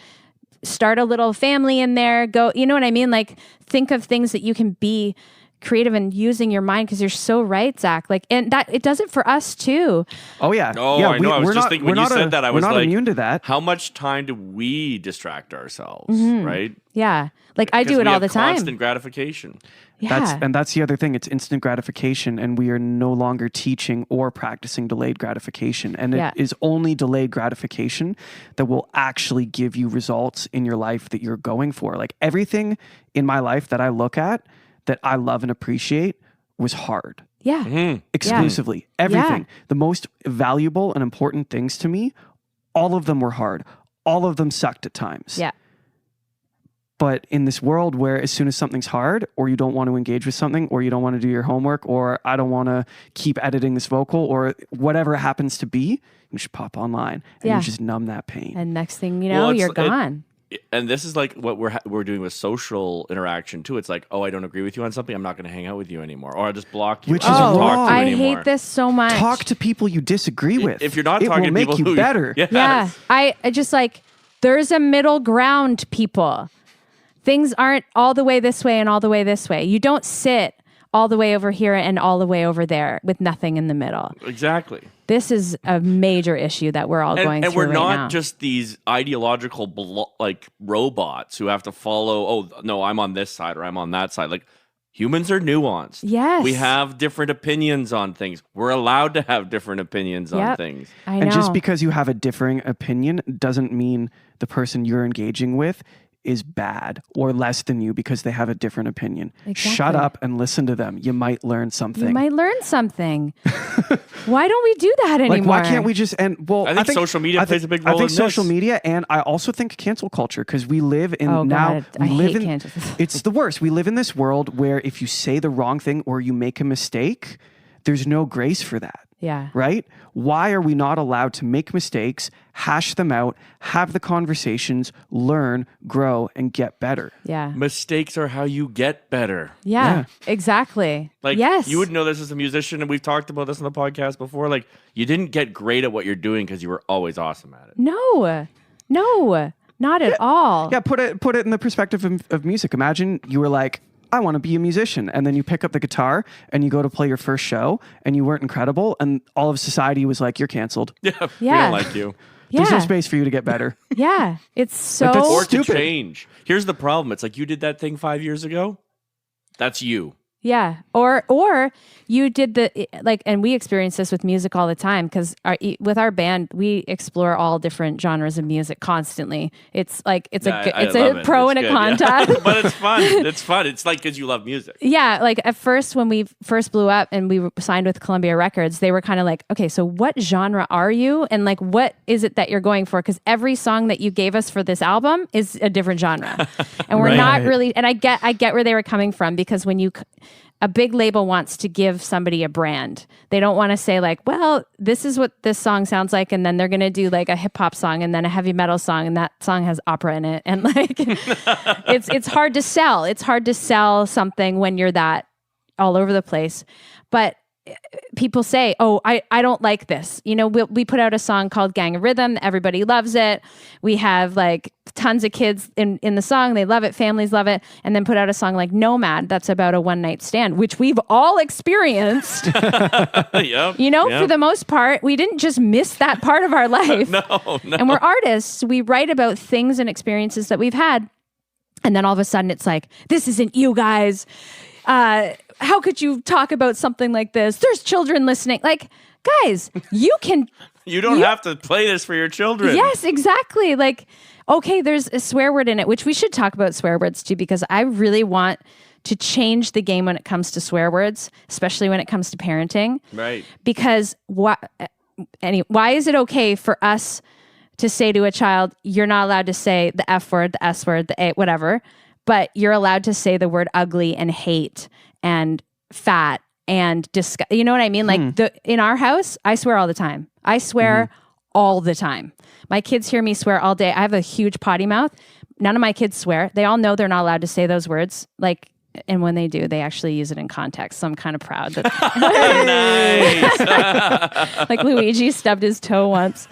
start a little family in there, go," you know what I mean? Like, think of things that you can be creative and using your mind, because you're so right, Zach. Like, and that it does it for us too. Oh yeah. Oh, yeah, I know. I was just thinking when you said that, I was we're not like, immune to that. How much time do we distract ourselves, right? Yeah. Like, I do it all the time. Constant gratification. Yeah. That's the other thing. It's instant gratification, and we are no longer teaching or practicing delayed gratification. And it is only delayed gratification that will actually give you results in your life that you're going for. Like, everything in my life that I look at that I love and appreciate was hard. Yeah. Mm-hmm. Exclusively. Yeah. Everything. Yeah. The most valuable and important things to me, all of them were hard. All of them sucked at times. Yeah. But in this world where as soon as something's hard, or you don't want to engage with something, or you don't want to do your homework, or I don't want to keep editing this vocal, or whatever it happens to be, you just pop online and you just numb that pain. And next thing you know, you're gone. And this is like what we're doing with social interaction too. It's like, oh, I don't agree with you on something, I'm not going to hang out with you anymore, or I'll just block you. Which is wrong. talk to you I anymore. hate this so much. Talk to people you disagree with. If you're not it talking will to make people you better. Yeah. I just like, there's a middle ground, people. Things aren't all the way this way and all the way this way. You don't sit all the way over here and all the way over there with nothing in the middle. Exactly. This is a major issue that we're all going through. And we're right not now. just these ideological like robots who have to follow, oh, no, I'm on this side or I'm on that side. Like, humans are nuanced. Yes. We have different opinions on things. We're allowed to have different opinions on things. I know. And just because you have a differing opinion doesn't mean the person you're engaging with is bad or less than you because they have a different opinion. Exactly. Shut up and listen to them. You might learn something. You might learn something. Why don't we do that anymore? Like, why can't we just I think social media plays a big role. I think social media, and I also think cancel culture, because we live in it's the worst. We live in this world where if you say the wrong thing or you make a mistake, there's no grace for that. Yeah. Right? Why are we not allowed to make mistakes, hash them out, have the conversations, learn, grow, and get better? Yeah. Mistakes are how you get better. Yeah. Exactly. Like, yes. You would know this as a musician, and we've talked about this on the podcast before. Like, you didn't get great at what you're doing because you were always awesome at it. No, not at all. Yeah, put it in the perspective of music. Imagine you were like, I want to be a musician. And then you pick up the guitar and you go to play your first show and you weren't incredible. And all of society was like, you're canceled. Yeah. We don't like you. Yeah. There's no space for you to get better. Yeah. It's so or stupid. To change. Here's the problem. It's like, you did that thing 5 years ago. That's you. Yeah. Or you did and we experience this with music all the time, because with our band, we explore all different genres of music constantly. It's like, it's a pro and a con tag. Yeah. But it's fun. It's fun. It's like, because you love music. Yeah. Like at first, when we first blew up and we signed with Columbia Records, they were kind of like, okay, so what genre are you? And like, what is it that you're going for? Because every song that you gave us for this album is a different genre. And we're not really, and I get where they were coming from, because when a big label wants to give somebody a brand. They don't want to say like, well, this is what this song sounds like, and then they're going to do like a hip hop song and then a heavy metal song, and that song has opera in it. And like, it's hard to sell. It's hard to sell something when you're that all over the place. But people say, oh, I don't like this. You know, we put out a song called Gang of Rhythm. Everybody loves it. We have like tons of kids in the song. They love it. Families love it. And then put out a song like Nomad that's about a one-night stand, which we've all experienced. Yep, you know, for the most part, we didn't just miss that part of our life. No. And we're artists. We write about things and experiences that we've had. And then all of a sudden it's like, this isn't you guys. How could you talk about something like this? There's children listening. Like, guys, you don't have to play this for your children. Yes, exactly. Like, okay, there's a swear word in it, which we should talk about swear words too, because I really want to change the game when it comes to swear words, especially when it comes to parenting. Right. Because why is it okay for us to say to a child, you're not allowed to say the F word, the S word, the A, whatever, but you're allowed to say the word ugly and hate and fat and disgust. You know what I mean? Like in our house, I swear all the time. I swear all the time. My kids hear me swear all day. I have a huge potty mouth. None of my kids swear. They all know they're not allowed to say those words. Like, and when they do, they actually use it in context. So I'm kind of proud that. Nice. Like Luigi stubbed his toe once,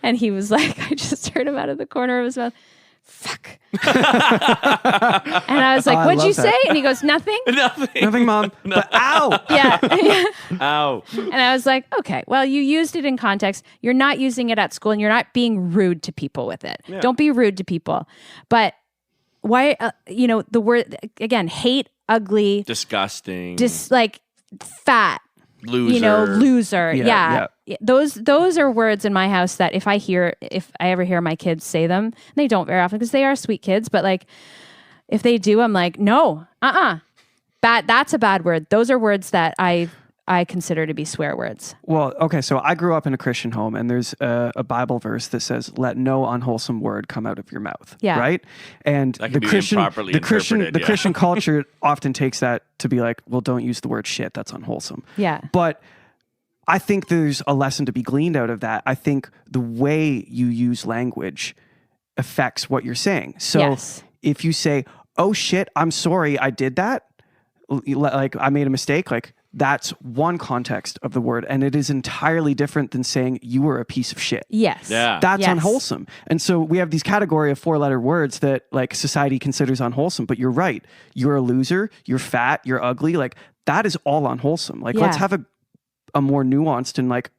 and he was like, I just heard him out of the corner of his mouth. Fuck. And I was like, what'd you say? And he goes, nothing. Nothing, Mom. No. But ow. Yeah. Ow. And I was like, okay, well, you used it in context. You're not using it at school, and you're not being rude to people with it. Yeah. Don't be rude to people. But why, the word, again, hate, ugly. Disgusting. Like fat. Loser. Loser. Yeah. Those are words in my house that if I ever hear my kids say them, and they don't very often because they are sweet kids, but like if they do, I'm like, no, that's a bad word. Those are words that I consider to be swear words. Well, okay, so I grew up in a Christian home, and there's a Bible verse that says, "Let no unwholesome word come out of your mouth." Yeah. Right? And the Christian culture often takes that to be like, well, don't use the word shit. That's unwholesome. Yeah. But I think there's a lesson to be gleaned out of that. I think the way you use language affects what you're saying. So if you say, "Oh shit, I'm sorry, I did that," like I made a mistake, like that's one context of the word, and it is entirely different than saying you were a piece of shit. Yes. Yeah. That's unwholesome. And so we have these category of 4-letter words that like society considers unwholesome, but you're right. You're a loser, you're fat, you're ugly. Like that is all unwholesome. Like let's have a more nuanced and like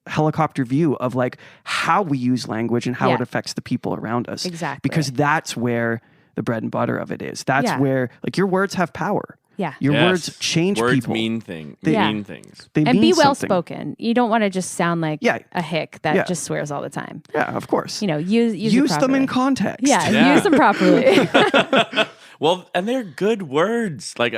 helicopter view of like how we use language and how it affects the people around us. Exactly. Because that's where the bread and butter of it is. That's where like your words have power. Yeah. Your words change words people. Mean things. They mean things. They and mean be well something. spoken. You don't want to just sound like a hick that just swears all the time. Yeah, of course. Use them in context. Yeah, use them properly. Well, and they're good words. Like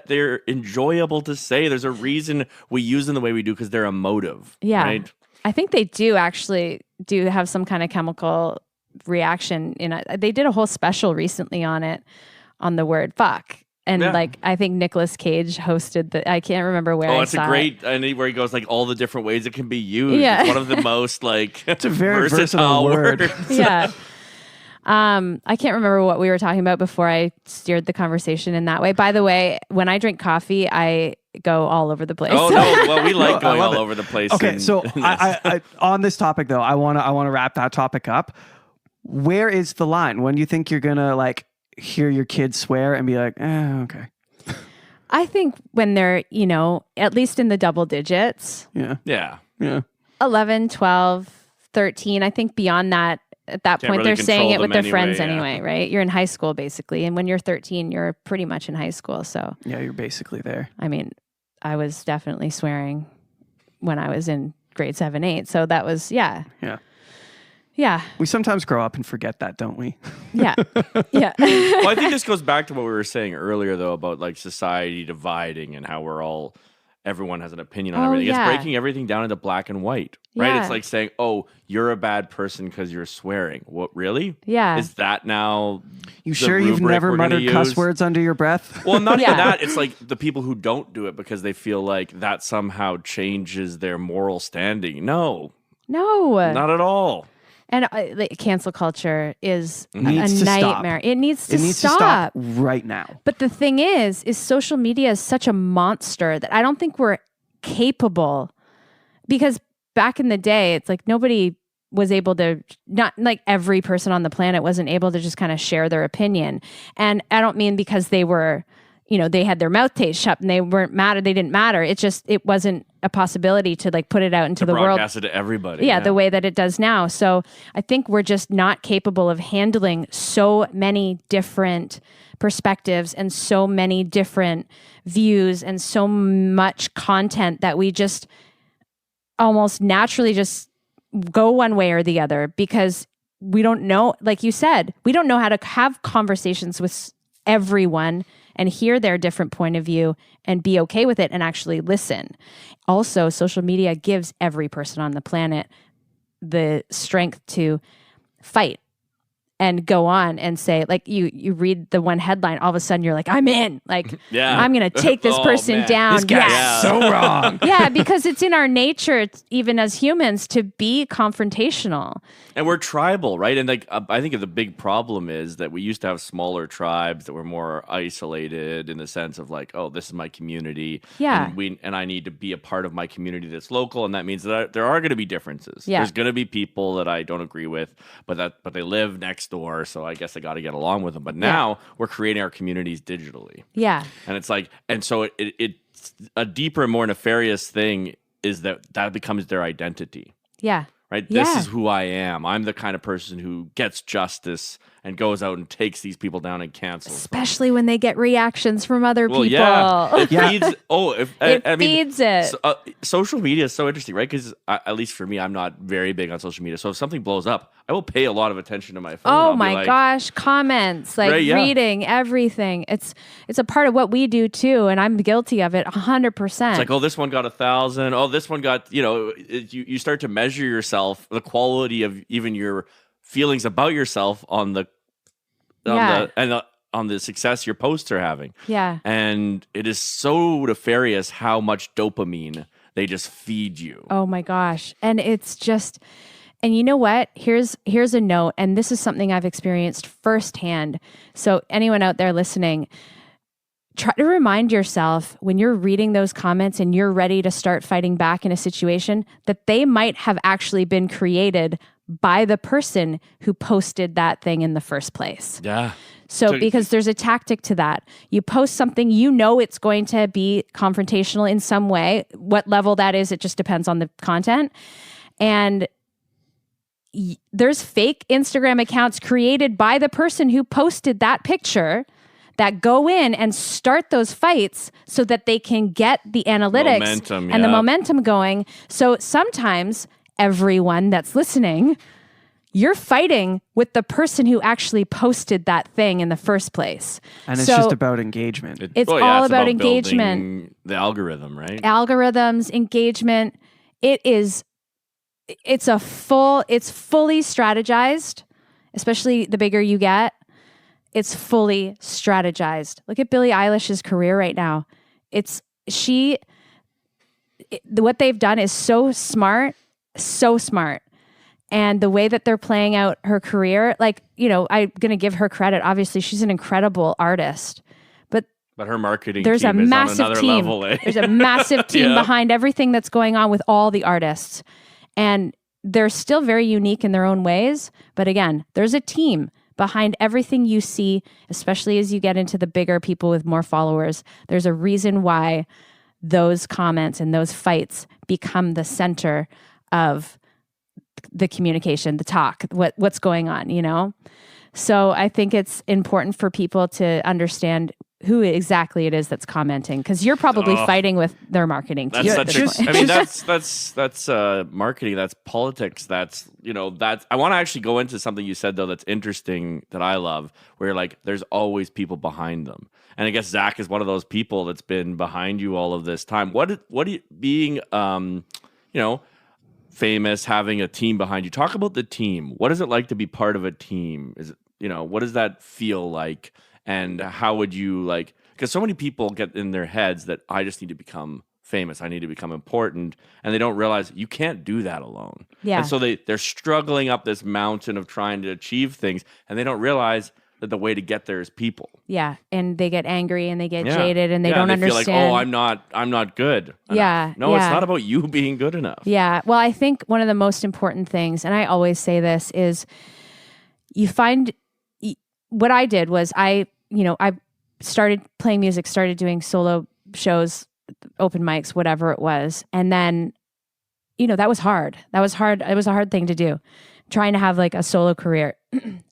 they're enjoyable to say. There's a reason we use them the way we do because they're emotive. Yeah. Right? I think they do have some kind of chemical reaction. They did a whole special recently on the word fuck. And I think Nicolas Cage hosted I can't remember where. It's a great, and where he goes like all the different ways it can be used. Yeah. It's one of the most it's a very versatile word. Yeah. I can't remember what we were talking about before I steered the conversation in that way. By the way, when I drink coffee, I go all over the place. Oh no! Well, we like going all over the place. Okay, so I on this topic though, I want to wrap that topic up. Where is the line? When do you think you're gonna hear your kids swear and be like, okay? I think when they're, at least in the double digits. Yeah. 11, 12, 13. I think beyond that, at that point, they're saying it with their friends anyway, right? You're in high school, basically. And when you're 13, you're pretty much in high school. So yeah, you're basically there. I mean, I was definitely swearing when I was in grade 7, 8. So that was, Yeah. We sometimes grow up and forget that, don't we? Yeah. Yeah. Well, I think this goes back to what we were saying earlier, though, about society dividing and how everyone has an opinion on everything. Yeah. It's breaking everything down into black and white, right? Yeah. It's like saying, oh, you're a bad person because you're swearing. What, really? Yeah. Is that now You sure you've never muttered cuss use? words under your breath? Well, not even that. It's like the people who don't do it because they feel like that somehow changes their moral standing. No, not at all. And cancel culture is a to nightmare. Stop. It needs to stop right now. But the thing is social media is such a monster that I don't think we're capable, because back in the day, it's like nobody was able to, not like every person on the planet wasn't able to just kind of share their opinion. And I don't mean because they were, they had their mouth taped shut and they didn't matter. It wasn't a possibility to put it out into the world. Broadcast it to everybody. Yeah, the way that it does now. So I think we're just not capable of handling so many different perspectives and so many different views and so much content that we just almost naturally just go one way or the other, because we don't know, like you said, we don't know how to have conversations with everyone and hear their different point of view and be okay with it and actually listen. Also, social media gives every person on the planet the strength to fight and go on and say, like, you read the one headline, all of a sudden you're like, I'm in. Like, I'm going to take this person down. This guy's so wrong. Yeah, because it's in our nature, even as humans, to be confrontational. And we're tribal, right? And I think the big problem is that we used to have smaller tribes that were more isolated in the sense of like, oh, this is my community. Yeah. And I need to be a part of my community that's local. And that means that there are going to be differences. Yeah. There's going to be people that I don't agree with, but they live next door. So I guess I got to get along with them. But now we're creating our communities digitally. Yeah. And it's like, and so it's a deeper and more nefarious thing is that becomes their identity. Yeah. Right? This is who I am. I'm the kind of person who gets justice and goes out and takes these people down and cancels Especially when they get reactions from other people. Yeah. It feeds. It feeds it. So, social media is so interesting, right? Because at least for me, I'm not very big on social media. So if something blows up, I will pay a lot of attention to my phone. Oh my gosh, comments, reading everything. It's a part of what we do too, and I'm guilty of it 100%. It's like, oh, this one got 1,000. Oh, this one got, you start to measure yourself, the quality of even your feelings about yourself on the success your posts are having. Yeah. And it is so nefarious how much dopamine they just feed you. Oh my gosh. And it's just, and you know what? Here's a note, and this is something I've experienced firsthand. So anyone out there listening, try to remind yourself when you're reading those comments and you're ready to start fighting back in a situation that they might have actually been created by the person who posted that thing in the first place. Yeah. So because there's a tactic to that. You post something, it's going to be confrontational in some way. What level that is, it just depends on the content. And there's fake Instagram accounts created by the person who posted that picture that go in and start those fights so that they can get the analytics and the momentum going. So sometimes everyone that's listening, you're fighting with the person who actually posted that thing in the first place. And it's just about engagement. It's all about engagement. The algorithm, right? Algorithms, engagement. It's fully strategized, especially the bigger you get. It's fully strategized. Look at Billie Eilish's career right now. What they've done is so smart. And the way that they're playing out her career, I'm going to give her credit. Obviously, she's an incredible artist. But her marketing there's team a is massive on another team. level. Eh? There's a massive team behind everything that's going on with all the artists. And they're still very unique in their own ways. But again, there's a team behind everything you see, especially as you get into the bigger people with more followers. There's a reason why those comments and those fights become the center of the communication, the talk, what's going on, So I think it's important for people to understand who exactly it is that's commenting, because you're probably fighting with their marketing team. That's marketing, that's politics, that's I want to actually go into something you said though that's interesting that I love, where there's always people behind them. And I guess Zach is one of those people that's been behind you all of this time. What being famous, having a team behind you. Talk about the team. What is it like to be part of a team? Is it, what does that feel like? And how would you because so many people get in their heads that I just need to become famous. I need to become important. And they don't realize you can't do that alone. Yeah. And so they're struggling up this mountain of trying to achieve things. And they don't realize that the way to get there is people. Yeah. And they get angry and they get jaded and they don't they understand. Feel like, I'm not good enough. Yeah. No, it's not about you being good enough. Yeah. Well, I think one of the most important things, and I always say this, is you find what I did was I started playing music, started doing solo shows, open mics, whatever it was. And then, that was hard. It was a hard thing to do, trying to have a solo career.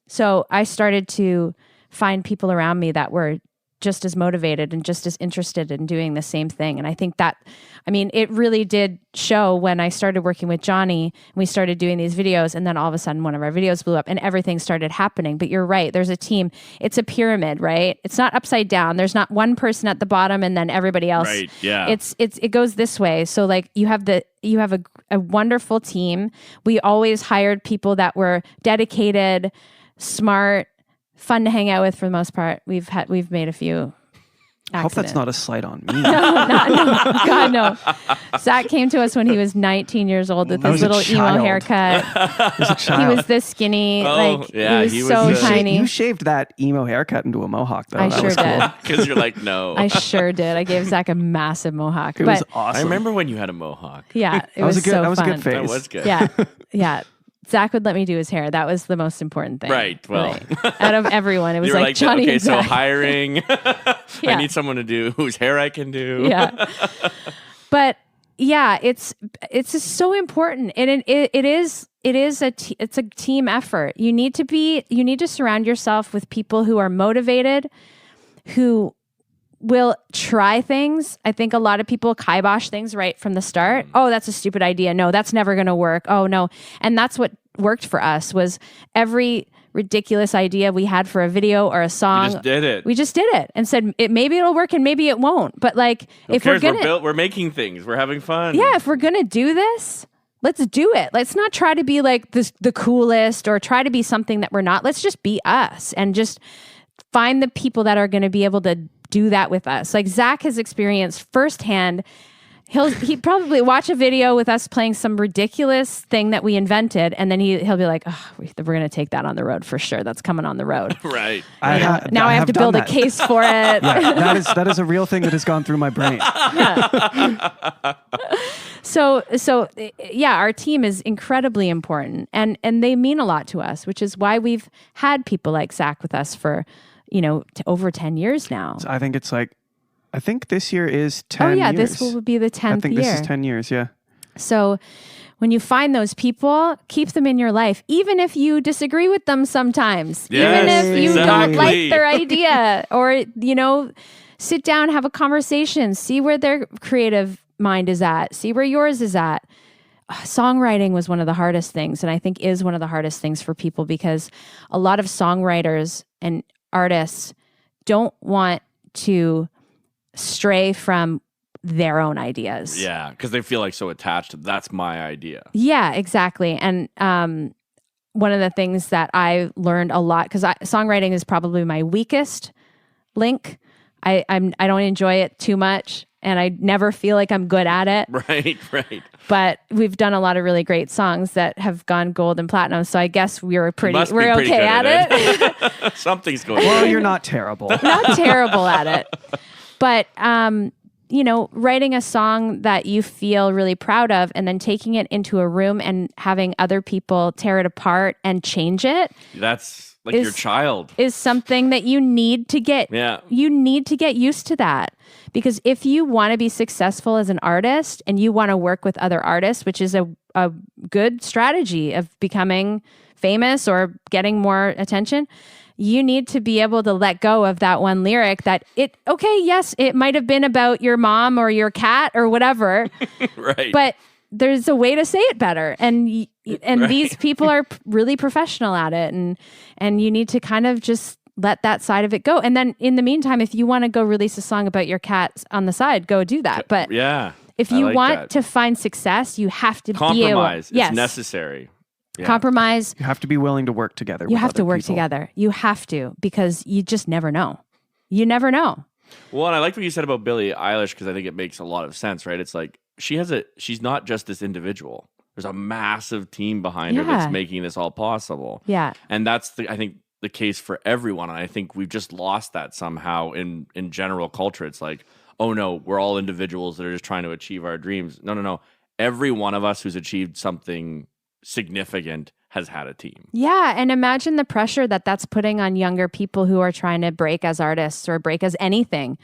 So I started to find people around me that were just as motivated and just as interested in doing the same thing. And I think it really did show when I started working with Johnny and we started doing these videos, and then all of a sudden one of our videos blew up and everything started happening. But you're right. There's a team. It's a pyramid, right? It's not upside down. There's not one person at the bottom and then everybody else. Right. Yeah. It goes this way. So you have a wonderful team. We always hired people that were dedicated, smart, fun to hang out with for the most part. We've made a few accidents. I hope that's not a slight on me. No. God, no. Zach came to us when he was 19 years old with his little emo haircut. He was this skinny. He was so tiny. You shaved that emo haircut into a mohawk, though. I sure did. Because you're like, no. I sure did. I gave Zach a massive mohawk. It was awesome. I remember when you had a mohawk. Yeah, it was so fun. That was a good phase. That was good. Yeah. Zach would let me do his hair. That was the most important thing. Right. Well, really. Out of everyone, it was like Johnny okay, and Zach. so hiring. I need someone to do whose hair I can do. Yeah. But yeah, it's just so important, and it's a team effort. You need to surround yourself with people who are motivated, who will try things. I think a lot of people kibosh things right from the start. Oh, that's a stupid idea. No, that's never going to work. Oh, no. And that's what worked for us, was every ridiculous idea we had for a video or a song. We just did it and said, maybe it'll work and maybe it won't. But if we're making things, we're having fun. Yeah. If we're going to do this, let's do it. Let's not try to be the coolest or try to be something that we're not. Let's just be us and just find the people that are going to be able to do that with us. Zach has experienced firsthand. He'd probably watch a video with us playing some ridiculous thing that we invented, and then he'll be like, "Oh, we're going to take that on the road for sure. That's coming on the road." Right. Now I have to build a case for it. Yeah, that is a real thing that has gone through my brain. Yeah. So yeah, our team is incredibly important, and they mean a lot to us, which is why we've had people like Zach with us for over 10 years now. So I think this year is 10 years. Oh yeah, this will be the 10th year. I think this is 10 years, yeah. So when you find those people, keep them in your life, even if you disagree with them sometimes, yes, even if you exactly. don't like their idea, or, sit down, have a conversation, see where their creative mind is at, see where yours is at. Songwriting was one of the hardest things, and I think is one of the hardest things for people, because a lot of songwriters and artists don't want to stray from their own ideas. Yeah, because they feel like so attached to that's my idea. Yeah, exactly. And one of the things that I learned a lot, because songwriting is probably my weakest link. I don't enjoy it too much, and I never feel like I'm good at it. Right. But we've done a lot of really great songs that have gone gold and platinum. So I guess we're okay at it. Something's going on. Well, you're not terrible. Not terrible at it. But writing a song that you feel really proud of and then taking it into a room and having other people tear it apart and change it. That's like your child. Is something that you need to get. Yeah. You need to get used to that. Because if you want to be successful as an artist and you want to work with other artists, which is a good strategy of becoming famous or getting more attention, you need to be able to let go of that one lyric that yes, it might have been about your mom or your cat or whatever. Right. But there's a way to say it better. And Right. these people are really professional at it. And you need to kind of just let that side of it go. And then in the meantime, if you want to go release a song about your cats on the side, go do that. But yeah, if you want to find success, you have to compromise. Be able, it's necessary. Yeah. Compromise. You have to be willing to work together. You have to work together. You have to, because you just never know. You never know. Well, and I like what you said about Billie Eilish, because I think it makes a lot of sense, right? It's like she's not just this individual. There's a massive team behind her that's making this all possible. Yeah. And that's I think the case for everyone. And I think we've just lost that somehow in general culture. It's like, oh no, we're all individuals that are just trying to achieve our dreams. No. Every one of us who's achieved something significant has had a team. Yeah. And imagine the pressure that's putting on younger people who are trying to break as artists or break as anything.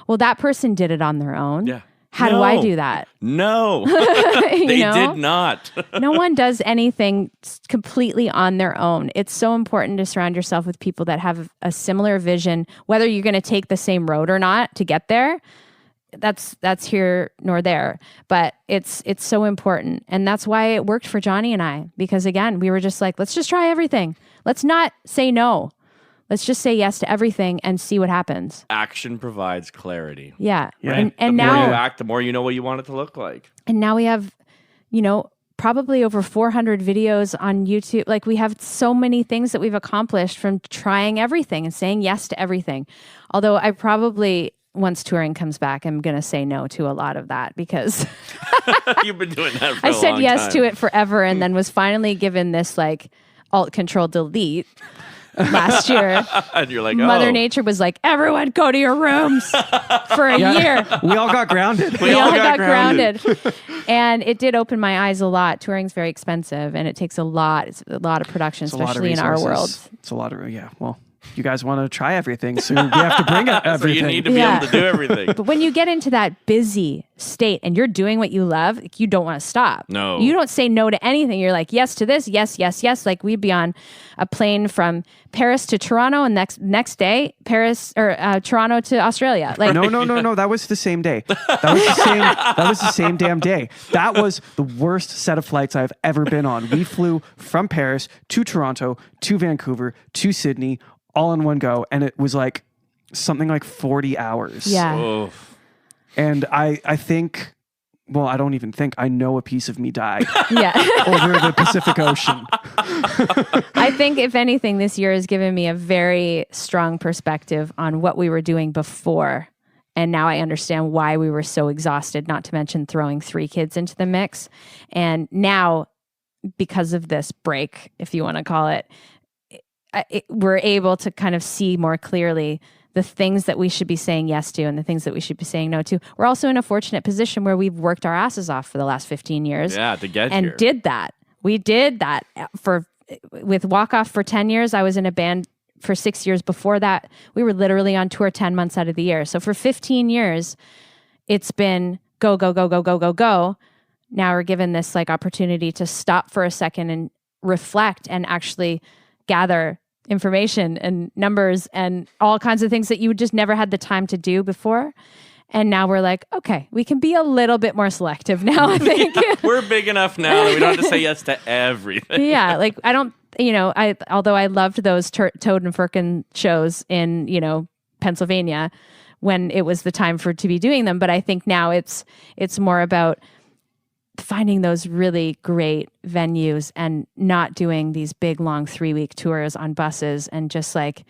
Well, that person did it on their own. Yeah. How do I do that? No, they did not. No one does anything completely on their own. It's so important to surround yourself with people that have a similar vision, whether you're going to take the same road or not to get there. That's here nor there, but it's so important. And that's why it worked for Johnny and I, because again, we were just like, let's just try everything. Let's not say no. Let's just say yes to everything and see what happens. Action provides clarity. Yeah. Right? And the now more you act, the more you know what you want it to look like. And now we have, probably over 400 videos on YouTube. Like, we have so many things that we've accomplished from trying everything and saying yes to everything. Although I probably, once touring comes back, I'm going to say no to a lot of that, because you've been doing that for I a said long yes time. to it forever, and then was finally given this like Alt-Control-Delete last year. And you're like, Mother Nature was like, everyone go to your rooms for a year. We all got grounded. We all got grounded. And it did open my eyes a lot. Touring's very expensive, and it takes a lot. It's a lot of production, especially in our world. It's a lot of, well, you guys want to try everything, so you have to bring everything. So you need to be able to do everything. But when you get into that busy state and you're doing what you love, you don't want to stop. No. You don't say no to anything. You're like, yes to this, yes, yes, yes. Like, we'd be on a plane from Paris to Toronto, and next day, Toronto to Australia. Like, No. That was the same day. That was the same damn day. That was the worst set of flights I've ever been on. We flew from Paris to Toronto to Vancouver to Sydney, all in one go, and it was like something like 40 hours. Yeah. Oh. And I think, well, I don't even think, I know a piece of me died Yeah. over the Pacific Ocean. I think, if anything, this year has given me a very strong perspective on what we were doing before. And now I understand why we were so exhausted, not to mention throwing 3 kids into the mix. And now, because of this break, if you want to call it, we're able to kind of see more clearly the things that we should be saying yes to and the things that we should be saying no to. We're also in a fortunate position where we've worked our asses off for the last 15 years. Yeah, to get and here. did that. We did that with Walk Off for 10 years. I was in a band for 6 years before that. We were literally on tour 10 months out of the year. So for 15 years, it's been go, go, go, go, go, go, go. now are given this like opportunity to stop for a second and reflect and actually gather information and numbers and all kinds of things that you just never had the time to do before. And now we're like, okay, we can be a little bit more selective now, I think. We're big enough now that we don't have to say yes to everything. Yeah, like I don't, although I loved those Toad and Firkin shows in, Pennsylvania when it was the time to be doing them. But I think now it's more about finding those really great venues and not doing these big, long 3-week tours on buses and just like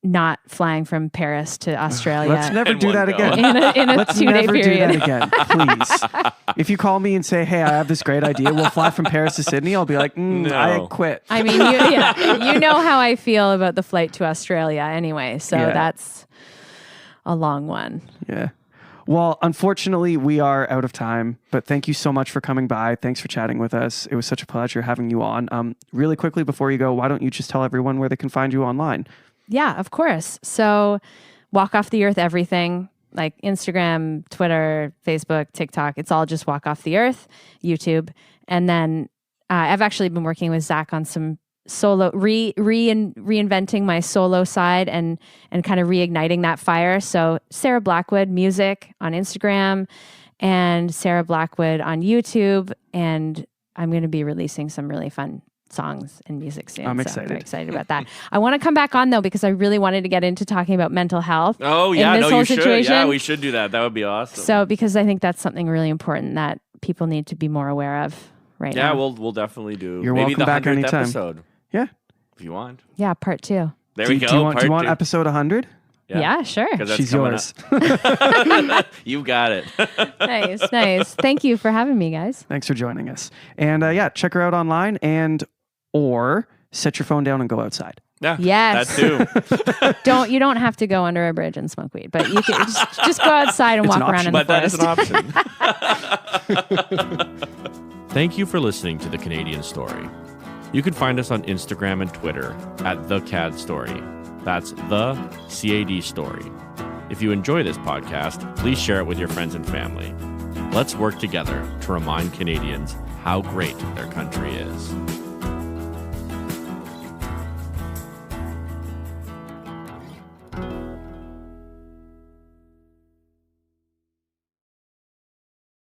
not flying from Paris to Australia. Let's never do that again. In a Let's 2-day never period. do that again, please. If you call me and say, hey, I have this great idea, we'll fly from Paris to Sydney, I'll be like, No. I quit. I mean, you know how I feel about the flight to Australia anyway. So that's a long one. Yeah. Well, unfortunately, we are out of time, but thank you so much for coming by. Thanks for chatting with us. It was such a pleasure having you on. Really quickly before you go, why don't you just tell everyone where they can find you online? Yeah, of course. So Walk Off the Earth, everything like Instagram, Twitter, Facebook, TikTok. It's all just Walk Off the Earth, YouTube. And then I've actually been working with Zach on some solo reinventing my solo side and kind of reigniting that fire. So Sarah Blackwood music on Instagram and Sarah Blackwood on YouTube. And I'm going to be releasing some really fun songs and music soon. I'm so excited. I'm very excited about that. I want to come back on though, because I really wanted to get into talking about mental health. Oh yeah, in this whole you situation. should. Yeah, we should do that. That would be awesome. So because I think that's something really important that people need to be more aware of right now. Yeah, we'll definitely do. You're maybe welcome the back 100th anytime. episode. Yeah. If you want. Yeah, part 2. There we go. Do you want part 2. episode 100? Yeah, sure. 'Cause that's She's coming yours. up. You got it. Nice. Thank you for having me, guys. Thanks for joining us. And check her out online or set your phone down and go outside. Yeah. Yes. That too. You don't have to go under a bridge and smoke weed, but you can just go outside and It's walk an around in option. the But forest. that is an option. Thank you for listening to The Canadian Story. You can find us on Instagram and Twitter at The CAD Story. That's The CAD Story. If you enjoy this podcast, please share it with your friends and family. Let's work together to remind Canadians how great their country is.